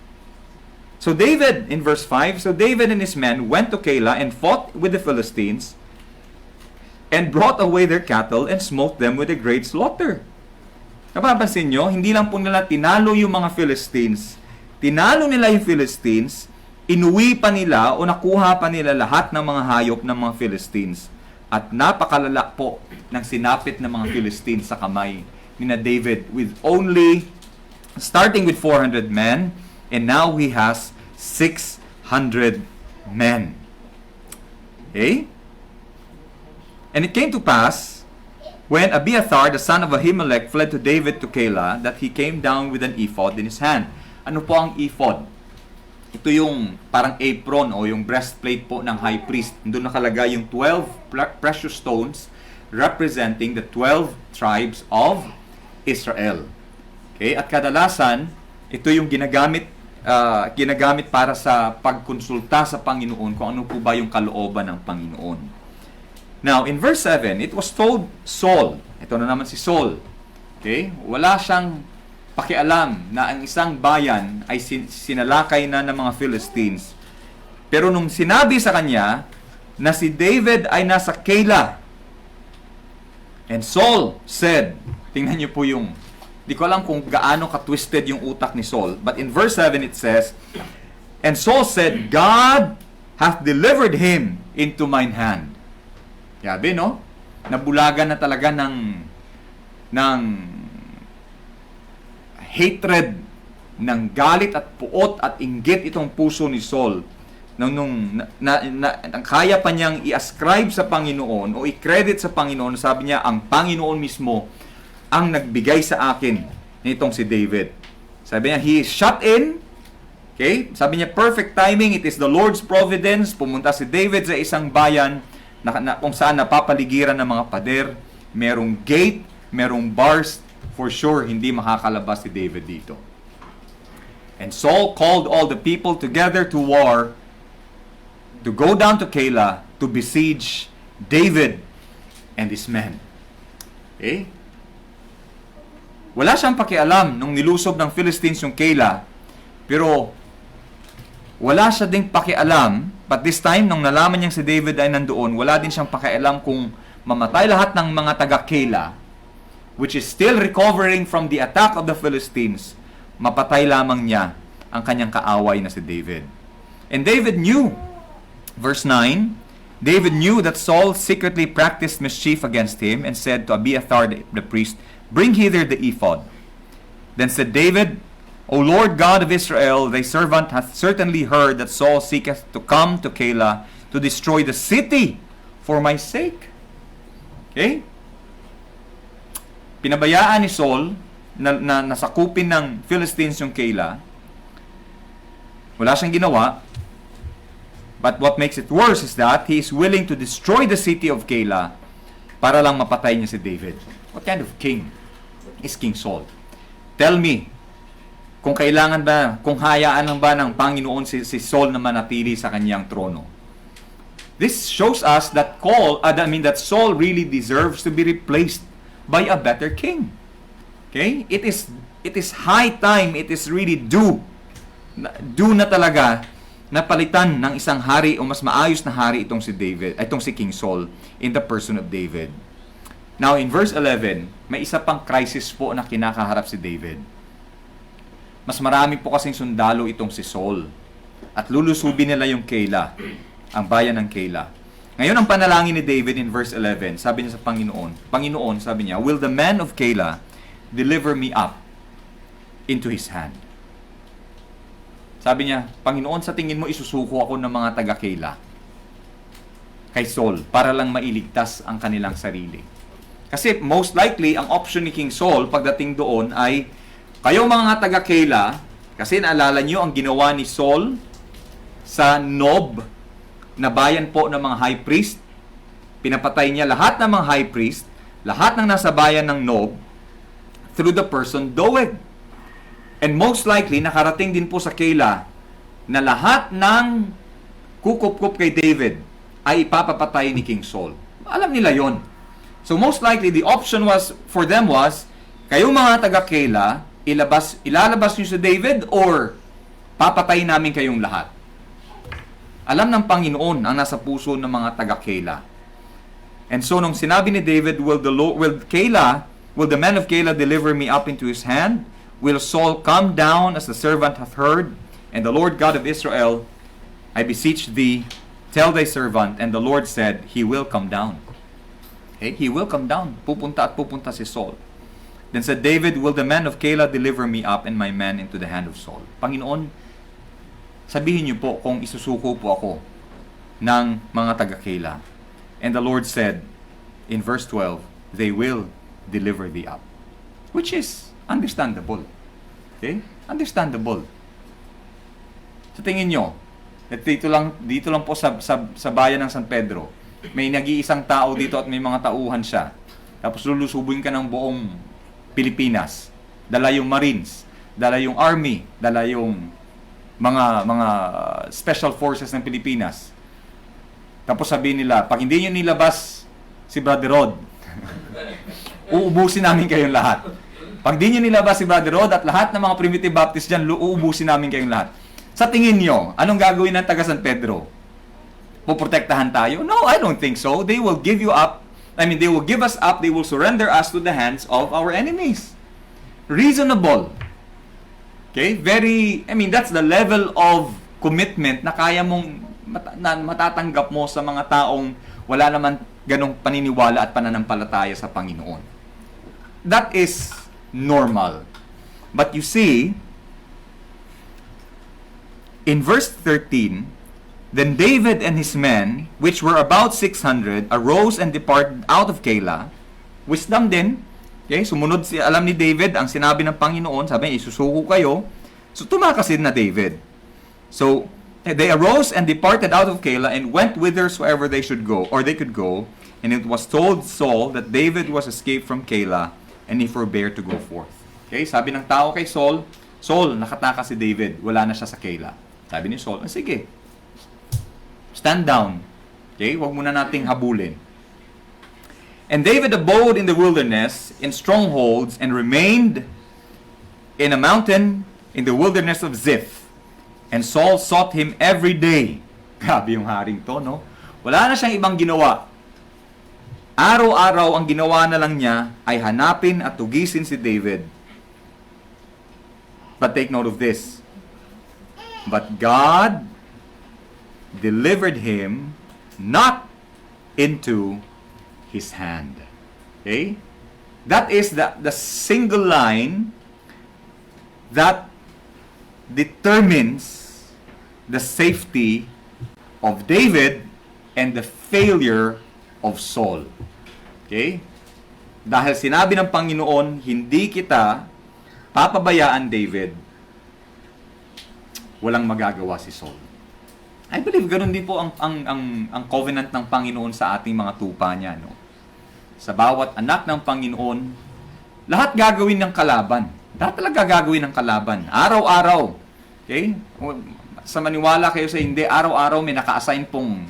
So David, in verse 5, so David and his men went to Keilah and fought with the Philistines and brought away their cattle and smote them with a great slaughter. Napapansin nyo, hindi lang po nila tinalo yung mga Philistines. Tinalo nila yung Philistines, inuwi pa nila o nakuha pa nila lahat ng mga hayop ng mga Philistines. At napakalala po ng sinapit ng mga Philistines sa kamay ni na David with only, starting with 400 men, and now he has 600 men. Okay? And it came to pass, when Abiathar, the son of Ahimelech, fled to David to Keilah, that he came down with an ephod in his hand. Ano po ang ephod? Ito yung parang apron o yung breastplate po ng high priest. Doon nakalagay yung 12 precious stones representing the 12 tribes of Israel. Okay? At kadalasan, ito yung ginagamit para sa pagkonsulta sa Panginoon kung ano po ba yung kalooban ng Panginoon. Now, in verse 7, it was told Saul, ito na naman si Saul, okay? Wala siyang pakialam na ang isang bayan ay sinalakay na ng mga Philistines. Pero nung sinabi sa kanya na si David ay nasa Keilah, and Saul said, tingnan niyo po yung, di ko alam kung gaano ka-twisted yung utak ni Saul, but in verse 7 it says, and Saul said, God hath delivered him into mine hand. Yabi, no? Nabulagan na talaga ng hatred, ng galit at puot at inggit itong puso ni Saul. Nung kaya pa niyang i-ascribe sa Panginoon o i-credit sa Panginoon, sabi niya, ang Panginoon mismo ang nagbigay sa akin nitong si David. Sabi niya, he is shut in. Okay? Sabi niya, perfect timing. It is the Lord's providence. Pumunta si David sa isang bayan kung saan napapaligiran ng mga pader. Merong gate, merong bars. For sure, hindi makakalabas si David dito. And Saul called all the people together to war, to go down to Keilah, to besiege David and his men. Okay? Wala siyang pakialam nung nilusob ng Philistines yung Keilah, pero wala siya ding pakialam, but this time, nung nalaman niyang si David ay nandoon, wala din siyang pakialam kung mamatay lahat ng mga taga-Keilah, which is still recovering from the attack of the Philistines, mapatay lamang niya ang kanyang kaaway na si David. And David knew, verse 9, David knew that Saul secretly practiced mischief against him and said to Abiathar the priest, bring hither the ephod. Then said David, O Lord God of Israel, thy servant hath certainly heard that Saul seeketh to come to Keilah to destroy the city for my sake. Okay? Pinabayaan ni Saul na nasakupin ng Philistines yung Keilah. Wala siyang ginawa. But what makes it worse is that he is willing to destroy the city of Keilah para lang mapatay niya si David. What kind of king is King Saul? Tell me, kung kailangan ba, kung hayaan lang ba ng Panginoon si Saul na manatili sa kanyang trono. This shows us that Saul really deserves to be replaced by a better king. Okay? It is high time, it is really due na talaga na palitan ng isang hari o mas maayos na hari itong si King Saul in the person of David. Now in verse 11, may isa pang crisis po na kinakaharap si David. Mas marami po kasing sundalo itong si Saul. At lulusubin nila yung Keilah, ang bayan ng Keilah. Ngayon ang panalangin ni David in verse 11, sabi niya sa Panginoon, sabi niya, will the men of Keilah deliver me up into his hand? Sabi niya, Panginoon, sa tingin mo isusuko ako ng mga taga-Keilah kay Saul para lang mailigtas ang kanilang sarili. Kasi most likely, ang option ni King Saul pagdating doon ay, kayo mga taga-Keilah, kasi naalala niyo ang ginawa ni Saul sa Nob, na bayan po ng mga high priest. Pinapatay niya lahat ng mga high priest, lahat ng nasa bayan ng Nob, through the person Doeg. And most likely, nakarating din po sa Keilah na lahat ng kukup-kup kay David ay ipapapatay ni King Saul. Alam nila yon. So most likely, the option for them was, kayong mga taga-Keilah, ilalabas niyo si David or papatayin namin kayong lahat. Alam ng Panginoon ang nasa puso ng mga taga-Keilah. And so nung sinabi ni David, will the men of Keilah deliver me up into his hand? Will Saul come down as the servant hath heard? And the Lord God of Israel, I beseech thee, tell thy servant. And the Lord said, he will come down. Okay? He will come down. Pupunta si Saul. Then said David, will the men of Keilah deliver me up and my men into the hand of Saul? Panginoon, sabihin niyo po kung isusuko po ako ng mga taga-Keilah. And the Lord said, in verse 12, they will deliver thee up. Which is understandable. Okay? Understandable. Sa tingin nyo, at dito lang po sa bayan ng San Pedro, may nag-iisang tao dito at may mga tauhan siya. Tapos lulusubin ka ng buong Pilipinas. Dala yung Marines, dala yung Army, dala yung mga special forces ng Pilipinas. Tapos sabihin nila, pag hindi nyo nilabas si Brother Rod, uubusin namin kayong lahat. Pag di nyo nilabas si Brother Rod at lahat ng mga Primitive Baptist dyan, uubusin namin kayong lahat. Sa tingin nyo, anong gagawin ng taga San Pedro? Poprotektahan tayo? No, I don't think so. They will give you up. They will give us up. They will surrender us to the hands of our enemies. Reasonable. Okay? That's the level of commitment na kaya mong matatanggap mo sa mga taong wala naman ganong paniniwala at pananampalataya sa Panginoon. That is normal. But you see, in verse 13, then David and his men, which were about 600, arose and departed out of Keilah. Wisdom din. Okay, sumunod alam ni David ang sinabi ng Panginoon, sabi niya, isusuko kayo. So tumakas din na David. So they arose and departed out of Keilah and went whithersoever they should go, or they could go. And it was told Saul that David was escaped from Keilah, and he forbore to go forth. Okay, sabi ng tao kay Saul, Saul, nakatakas si David, wala na siya sa Keilah. Sabi ni Saul, sige, stand down. Okay, wag muna nating habulin. And David abode in the wilderness, in strongholds, and remained in a mountain in the wilderness of Ziph. And Saul sought him every day. Grabe yung haring to, no? Wala na siyang ibang ginawa. Araw-araw ang ginawa na lang niya ay hanapin at tugisin si David. But take note of this. But God delivered him not into his hand. Okay? That is the single line that determines the safety of David and the failure of Saul. Okay? Dahil sinabi ng Panginoon, hindi kita papabayaan, David, walang magagawa si Saul. I believe ganun din po ang covenant ng Panginoon sa ating mga tupa niya, no? Sa bawat anak ng Panginoon, lahat gagawin ng kalaban. Lahat talaga gagawin ng kalaban. Araw-araw. Okay? Sa maniwala kayo sa hindi, araw-araw may naka-assign pong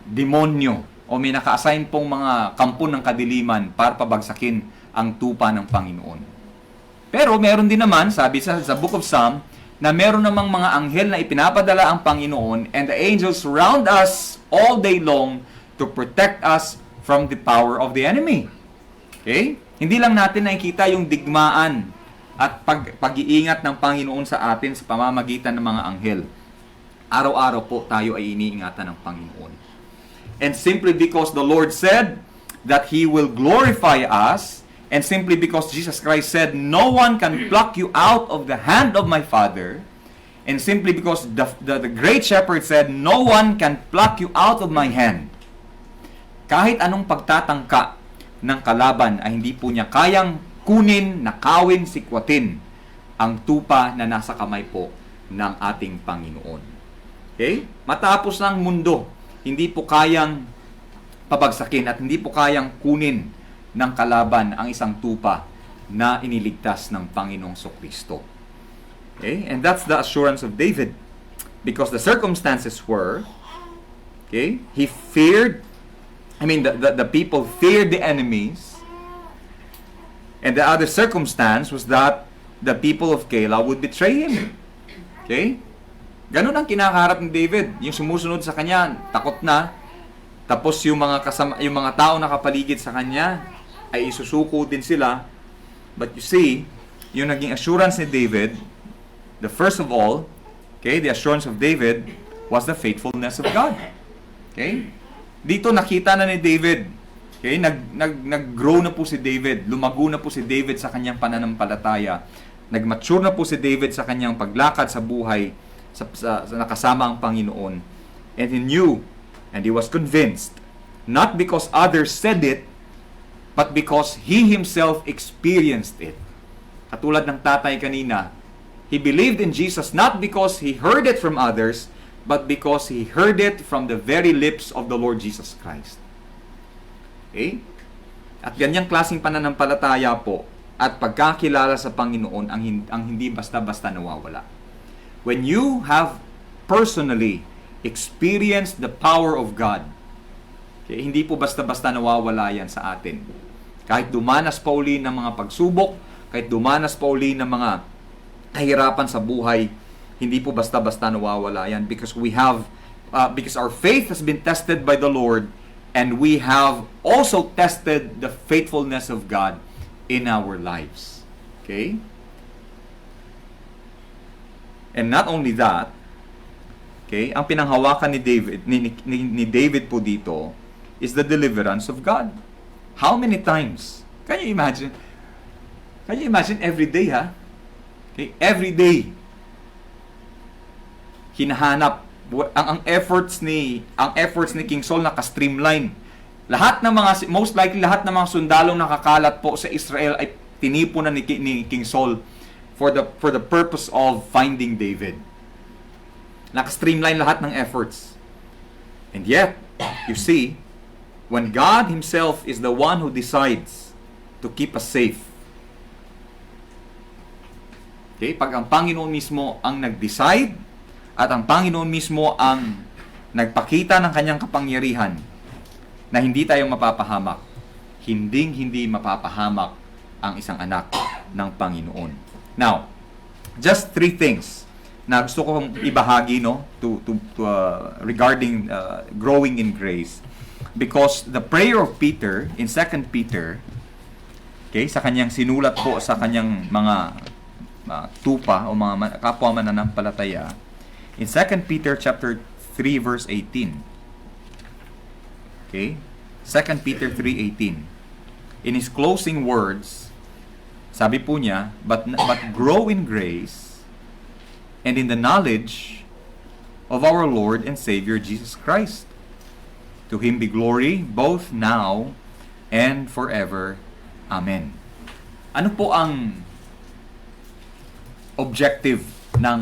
demonyo o may naka-assign pong mga kampo ng kadiliman para pabagsakin ang tupa ng Panginoon. Pero meron din naman, sabi sa Book of Psalm, na meron namang mga anghel na ipinapadala ang Panginoon, and the angels surround us all day long to protect us from the power of the enemy. Okay? Hindi lang natin nakikita yung digmaan at pag-iingat ng Panginoon sa atin sa pamamagitan ng mga anghel. Araw-araw po tayo ay iniingatan ng Panginoon. And simply because the Lord said that He will glorify us, and simply because Jesus Christ said, no one can pluck you out of the hand of my Father, and simply because the great shepherd said, no one can pluck you out of my hand, kahit anong pagtatangka ng kalaban ay hindi po niya kayang kunin, nakawin, sikwatin ang tupa na nasa kamay po ng ating Panginoon. Okay? Matapos ng mundo, hindi po kayang pabagsakin at hindi po kayang kunin ng kalaban ang isang tupa na iniligtas ng Panginoong Kristo. Okay? And that's the assurance of David. Because the circumstances were, okay, he feared, the people feared the enemies, and the other circumstance was that the people of Keilah would betray him. Okay? Ganun ang kinakaharap ni David. Yung sumusunod sa kanya, takot na. Tapos yung mga tao na kapaligid sa kanya ay isusuko din sila. But you see, yung naging assurance ni David, the first of all, okay, the assurance of David was the faithfulness of God. Okay? Dito nakita na ni David, okay, nag-grow na po si David, lumago na po si David sa kanyang pananampalataya. Nag-mature na po si David sa kanyang paglakad sa buhay sa nakasama ang Panginoon. And he knew and he was convinced, not because others said it, but because he himself experienced it. Katulad ng tatay kanina, he believed in Jesus not because he heard it from others, but because he heard it from the very lips of the Lord Jesus Christ. Okay? At ganyang klaseng pananampalataya po at pagkakilala sa Panginoon ang hindi basta-basta nawawala. When you have personally experienced the power of God, okay, hindi po basta-basta nawawala yan sa atin. Kahit dumanas pa uli ng mga pagsubok, kahit dumanas pa uli ng mga kahirapan sa buhay, hindi po basta-basta nawawala yan because because our faith has been tested by the Lord, and we have also tested the faithfulness of God in our lives. Okay? And not only that, okay, ang pinanghawakan ni David po dito is the deliverance of God. How many times? Can you imagine? Can you imagine every day, ha? Okay, every day hinahanap ang efforts ni King Saul naka-streamline. Most likely lahat ng mga sundalong nakakalat po sa Israel ay tinipo na ni King Saul for the purpose of finding David. Naka-streamline lahat ng efforts. And yet, you see, when God Himself is the one who decides to keep us safe, okay, pag ang Panginoon mismo ang nag-decide at ang Panginoon mismo ang nagpakita ng kanyang kapangyarihan na hindi tayo mapapahamak, hindi mapapahamak ang isang anak ng Panginoon. Now, just 3 things na gusto kong ibahagi, no, regarding growing in grace. Because the prayer of Peter in 2 Peter, okay, sa kanyang sinulat po sa kanyang mga tupa o mga kapwa mananampalataya, in 2 Peter chapter 3 verse 18. Okay? 2 Peter 3:18. In his closing words, sabi po niya, but grow in grace and in the knowledge of our Lord and Savior Jesus Christ. To Him be glory both now and forever. Amen. Ano po ang objective ng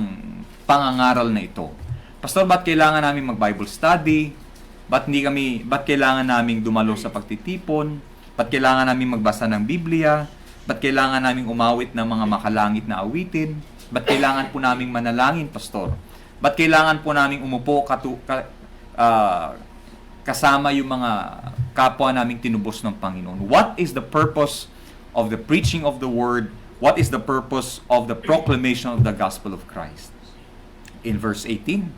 pangangaral na ito? Pastor, ba't kailangan namin mag-Bible study? Ba't kailangan namin dumalo sa pagtitipon? Ba't kailangan namin magbasa ng Biblia? Ba't kailangan namin umawit ng mga makalangit na awitin? Ba't kailangan po namin manalangin, Pastor? Ba't kailangan po namin umupo kasama yung mga kapwa naming tinubos ng Panginoon? What is the purpose of the preaching of the Word? What is the purpose of the proclamation of the gospel of Christ? In verse 18,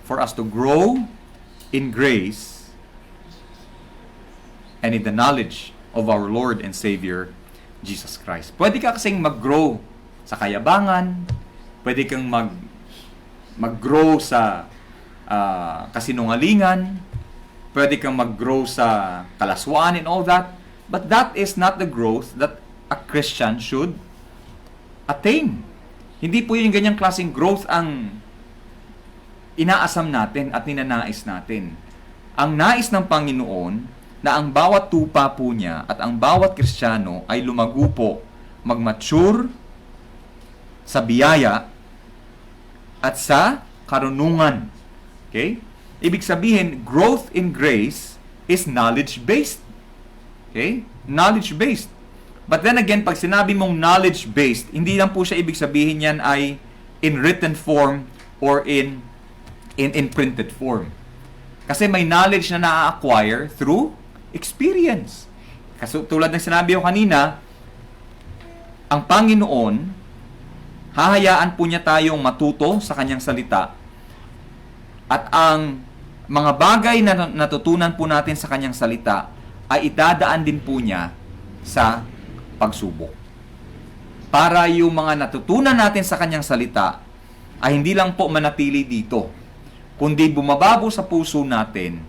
for us to grow in grace and in the knowledge of our Lord and Savior, Jesus Christ. Pwede ka kasing mag-grow sa kayabangan, pwede kang mag-grow sa kasinungalingan, pwede kang mag-grow sa kalaswaan and all that, but that is not the growth that a Christian should attain. Hindi po yung ganyang klaseng growth ang inaasam natin at ninanais natin. Ang nais ng Panginoon na ang bawat tupa po niya at ang bawat Kristiyano ay lumago po, mag-mature sa biyaya at sa karunungan. Okay? Ibig sabihin, growth in grace is knowledge-based. Okay? Knowledge-based. But then again, pag sinabi mong knowledge-based, hindi lang po siya ibig sabihin yan ay in written form or in printed form. Kasi may knowledge na na-acquire through experience. Kasi tulad ng sinabi ko kanina, ang Panginoon, hahayaan po niya tayong matuto sa kanyang salita. At ang mga bagay na natutunan po natin sa kanyang salita ay idadaan din po niya sa pagsubok. Para yung mga natutunan natin sa kanyang salita ay hindi lang po manatili dito, kundi bumababo sa puso natin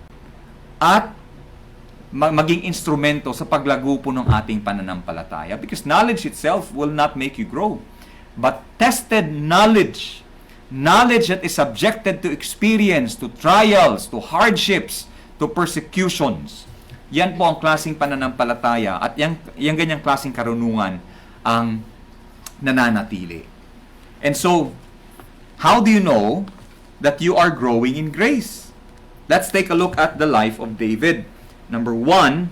at maging instrumento sa paglago po ng ating pananampalataya. Because knowledge itself will not make you grow. But tested knowledge that is subjected to experience, to trials, to hardships, to persecutions. Yan po ang klaseng pananampalataya at yung ganyang klaseng karunungan ang nananatili. And so, how do you know that you are growing in grace? Let's take a look at the life of David. Number 1,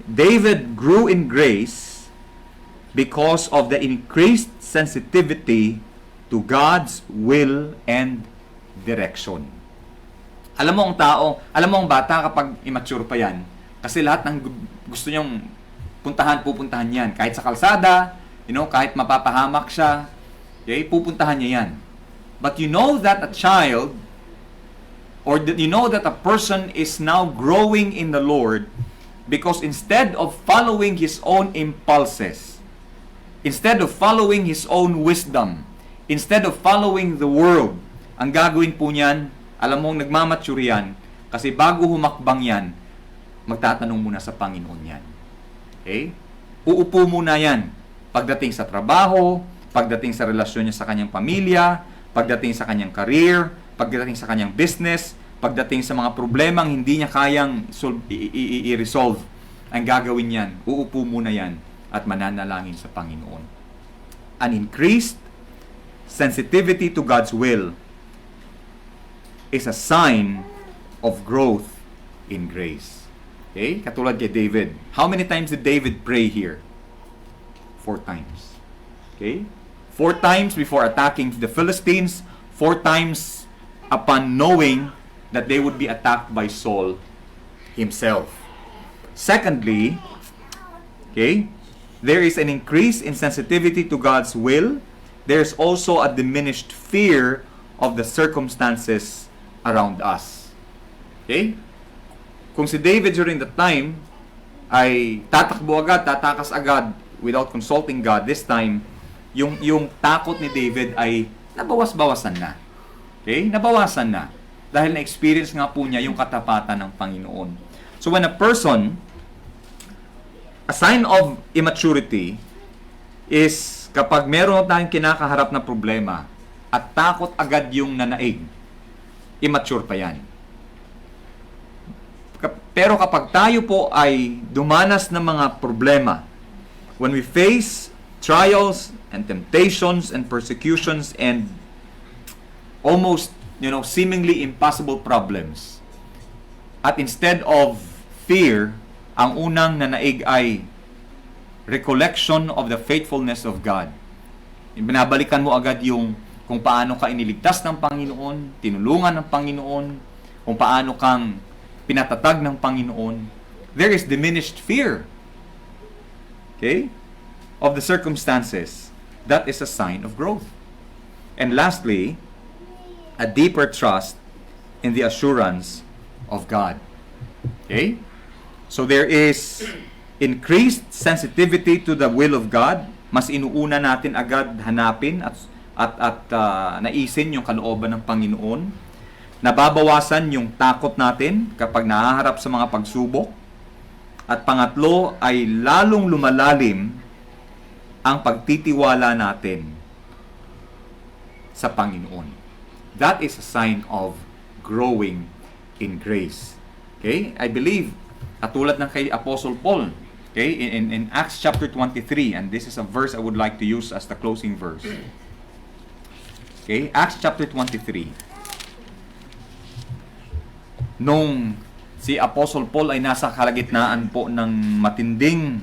David grew in grace because of the increased sensitivity to God's will and direction. Alam mo ang bata kapag immature pa yan, kasi lahat ng gusto niyang pupuntahan yan. Kahit sa kalsada, kahit mapapahamak siya, okay, pupuntahan niya yan. But you know that a child, or you know that a person is now growing in the Lord because instead of following his own impulses, instead of following his own wisdom, instead of following the world, ang gagawin po niyan, alam mo, nagmamature yan, kasi bago humakbang yan, magtatanong muna sa Panginoon yan. Okay? Uupo muna yan pagdating sa trabaho, pagdating sa relasyon niya sa kanyang pamilya, pagdating sa kanyang career, pagdating sa kanyang business, pagdating sa mga problemang hindi niya kayang i-resolve. Ang gagawin niyan, uupo muna yan at mananalangin sa Panginoon. An increased sensitivity to God's will is a sign of growth in grace. Okay? Katulad kay David. How many times did David pray here? 4 times. Okay? 4 times before attacking the Philistines, 4 times upon knowing that they would be attacked by Saul himself. Secondly, okay, there is an increase in sensitivity to God's will. There's also a diminished fear of the circumstances around us. Okay? Kung si David during that time ay tatakas agad without consulting God, this time, yung takot ni David ay nabawas-bawasan na. Okay? Nabawasan na. Dahil na-experience nga po niya yung katapatan ng Panginoon. So when a person, a sign of immaturity is kapag meron tayong kinakaharap na problema, at takot agad yung nanaig, immature pa yan. Pero kapag tayo po ay dumanas ng mga problema, when we face trials and temptations and persecutions and almost, seemingly impossible problems, at instead of fear, ang unang nanaig ay recollection of the faithfulness of God. Binabalikan mo agad yung kung paano ka iniligtas ng Panginoon, tinulungan ng Panginoon, kung paano kang pinatatag ng Panginoon. There is diminished fear, okay, of the circumstances. That is a sign of growth. And lastly, a deeper trust in the assurance of God. Okay? So there is increased sensitivity to the will of God. Mas inuuna natin agad hanapin at naisin yung kalooban ng Panginoon. Nababawasan yung takot natin kapag nahaharap sa mga pagsubok. At pangatlo ay lalong lumalalim ang pagtitiwala natin sa Panginoon. That is a sign of growing in grace. Okay? I believe, katulad ng kay Apostle Paul, okay, in Acts chapter 23, and this is a verse I would like to use as the closing verse. Okay, Acts chapter 23. Nung si Apostle Paul ay nasa kalagitnaan po ng matinding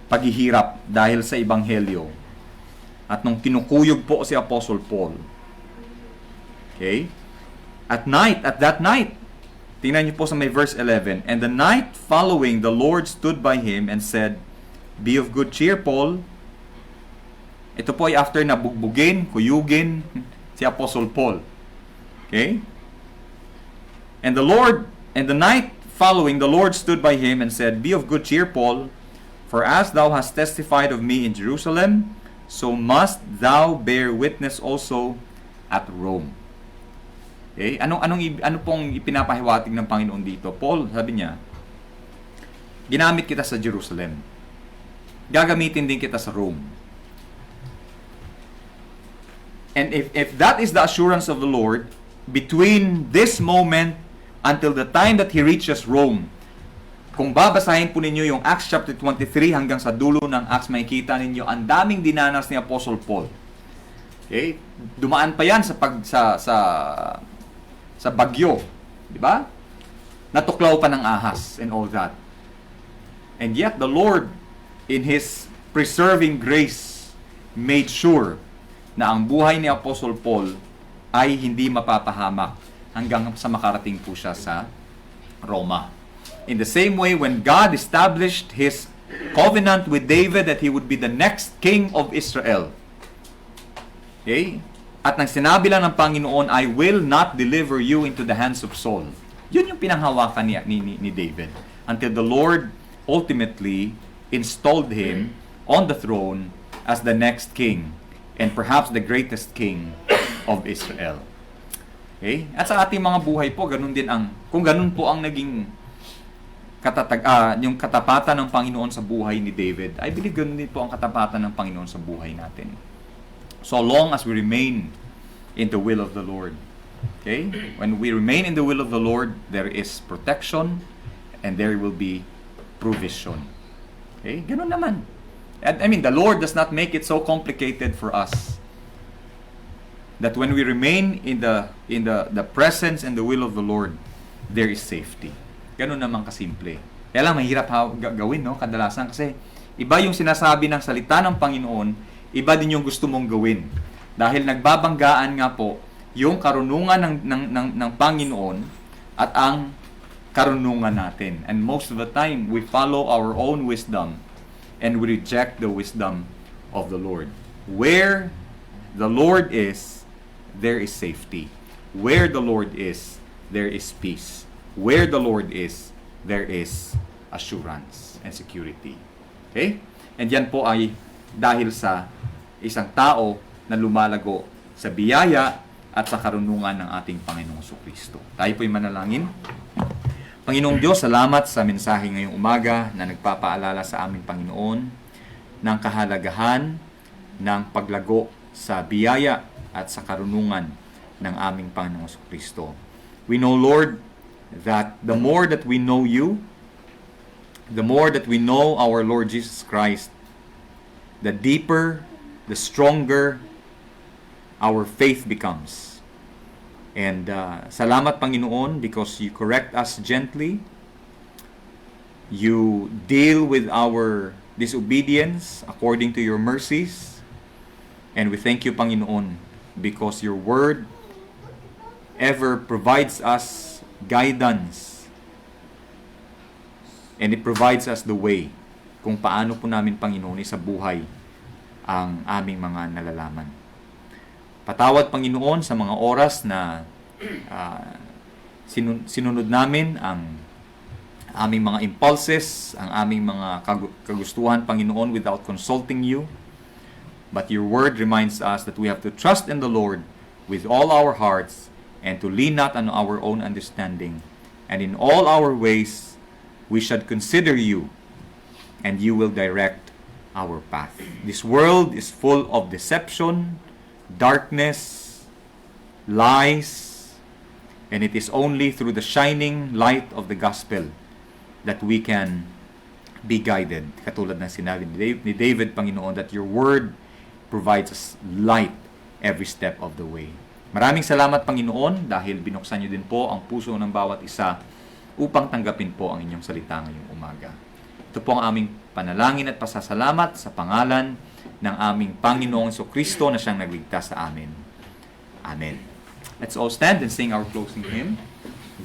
paghihirap dahil sa ebanghelyo, at nung kinukuyog po si Apostle Paul, okay, at that night, tingnan niyo po sa may verse 11, and the night following, the Lord stood by him and said, "Be of good cheer, Paul." Ito po ay after na bugbugin, kuyugin si Apostle Paul. Okay? And the night following, the Lord stood by him and said, "Be of good cheer, Paul, for as thou hast testified of me in Jerusalem, so must thou bear witness also at Rome." Okay? Ano pong ipinapahiwatig ng Panginoon dito? Paul, sabi niya, ginamit kita sa Jerusalem. Gagamitin din kita sa Rome. And if that is the assurance of the Lord, between this moment until the time that He reaches Rome, kung babasahin po ninyo yung Acts chapter 23 hanggang sa dulo ng Acts, makikita ninyo ang daming dinanas ni Apostle Paul. Okay? Dumaan pa yan sa bagyo, di ba? Natuklaw pa ng ahas and all that. And yet the Lord, in His preserving grace, made sure na ang buhay ni Apostle Paul ay hindi mapapahamak hanggang sa makarating po siya sa Roma. In the same way, when God established His covenant with David that he would be the next king of Israel, okay? At nang sinabi lang ng Panginoon, "I will not deliver you into the hands of Saul." Yun yung pinanghawakan ni David. Until the Lord ultimately installed him on the throne as the next king and perhaps the greatest king of Israel. Okay? At sa ating mga buhay po, ganun din kung ganun po ang naging yung katapatan ng Panginoon sa buhay ni David, I believe ganun din po ang katapatan ng Panginoon sa buhay natin. So long as we remain in the will of the Lord. Okay? When we remain in the will of the Lord, there is protection and there will be provision. Okay? Ganun naman. And I mean, the Lord does not make it so complicated for us that when we remain in the presence and the will of the Lord, there is safety. Ganun naman kasimple. Kaya lang mahirap gawin, no? Kadalasan kasi iba yung sinasabi ng salita ng Panginoon, iba din yung gusto mong gawin. Dahil nagbabanggaan nga po yung karunungan ng Panginoon at ang karunungan natin. And most of the time, we follow our own wisdom and we reject the wisdom of the Lord. Where the Lord is, there is safety. Where the Lord is, there is peace. Where the Lord is, there is assurance and security. Okay? And yan po ay dahil sa isang tao na lumalago sa biyaya at sa karunungan ng ating Panginoong Kristo. Tayo po'y manalangin. Panginoong Diyos, salamat sa mensahe ngayong umaga na nagpapaalala sa aming Panginoon ng kahalagahan ng paglago sa biyaya at sa karunungan ng aming Panginoong Kristo. We know, Lord, that the more that we know you, the more that we know our Lord Jesus Christ, the deeper, the stronger our faith becomes. And salamat, Panginoon, because you correct us gently. You deal with our disobedience according to your mercies. And we thank you, Panginoon, because your word ever provides us guidance. And it provides us the way kung paano po namin, Panginoon, sa buhay ang aming mga nalalaman. Patawad, Panginoon, sa mga oras na sinunod namin ang aming mga impulses, ang aming mga kagustuhan, Panginoon, without consulting you. But your word reminds us that we have to trust in the Lord with all our hearts and to lean not on our own understanding. And in all our ways, we should consider you, and you will direct our path. This world is full of deception, darkness, lies, and it is only through the shining light of the gospel that we can be guided. Katulad ng sinabi ni David, Panginoon, that your word provides us light every step of the way. Maraming salamat, Panginoon, dahil binuksan niyo din po ang puso ng bawat isa upang tanggapin po ang inyong salita ngayong umaga. Ito po ang aming panalangin at pasasalamat sa pangalan ng aming Panginoong Kristo na siyang nagligtas sa amin. Amen. Let's all stand and sing our closing hymn.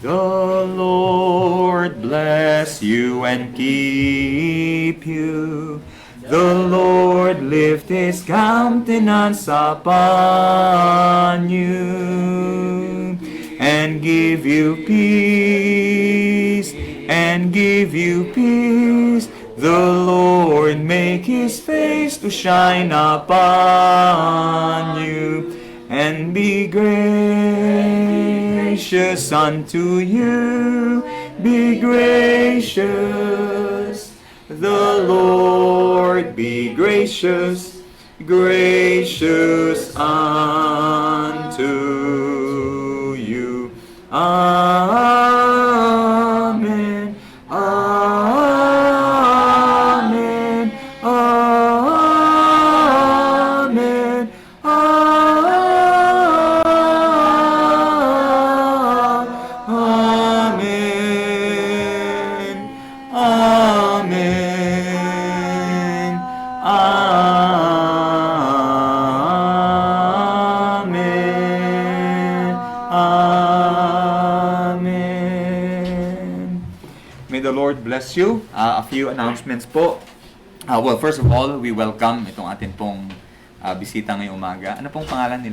The Lord bless you and keep you. The Lord lift His countenance upon you and give you peace, and give you peace. The Lord make His face to shine upon you and be gracious unto you. Be gracious. The Lord be gracious, gracious unto you. Amen. Amen. Amen. Amen. Amen. Amen. Amen. May the Lord bless you. A few announcements po. Well, first of all, we welcome itong atin pong bisita ngayong umaga. Ano pong pangalan nila?